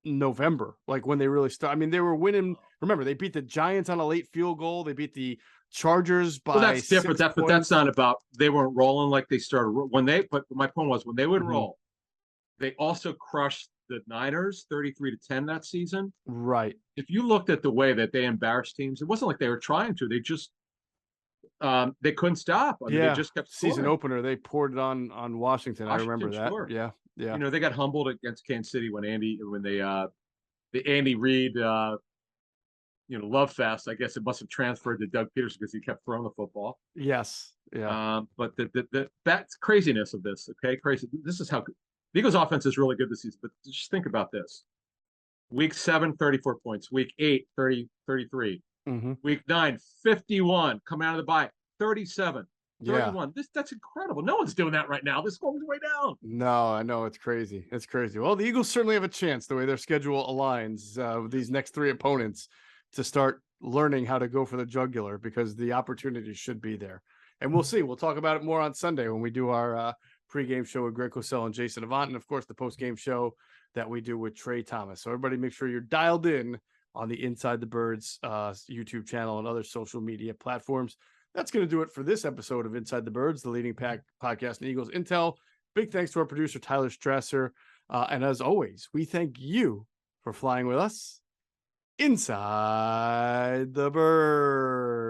November, like when they really started. I mean, they were winning. Remember, they beat the Giants on a late field goal. They beat the Chargers by. Well, that's different. But that's not about. They weren't rolling like they started when they. But my point was when they would roll, they also crushed the Niners 33-10 that season. Right. If you looked at the way that they embarrassed teams, it wasn't like they were trying to. They just they couldn't stop. I mean, they just kept scoring. Season opener. They poured it on Washington. I remember that. Sure. Yeah. They got humbled against Kansas City when the Andy Reid love fest. I guess it must have transferred to Doug Peterson because he kept throwing the football. Yes. Yeah. But that's craziness of this. Okay, crazy. This is how the Eagles' offense is really good this season. But just think about this: Week 7, 34 points. Week 8, 33. Week 9, 51. Coming out of the bye, 37. 31. That's incredible. No one's doing that right now. This goes way down. No, I know, it's crazy. It's crazy. Well, the Eagles certainly have a chance the way their schedule aligns with these next three opponents to start learning how to go for the jugular, because the opportunity should be there. And we'll see. We'll talk about it more on Sunday when we do our pregame show with Greg Cosell and Jason Avant, and of course the postgame show that we do with Trey Thomas. So everybody make sure you're dialed in on the Inside the Birds YouTube channel and other social media platforms. That's going to do it for this episode of Inside the Birds, the leading podcast in Eagles Intel. Big thanks to our producer, Tyler Strasser. And as always, we thank you for flying with us. Inside the Bird.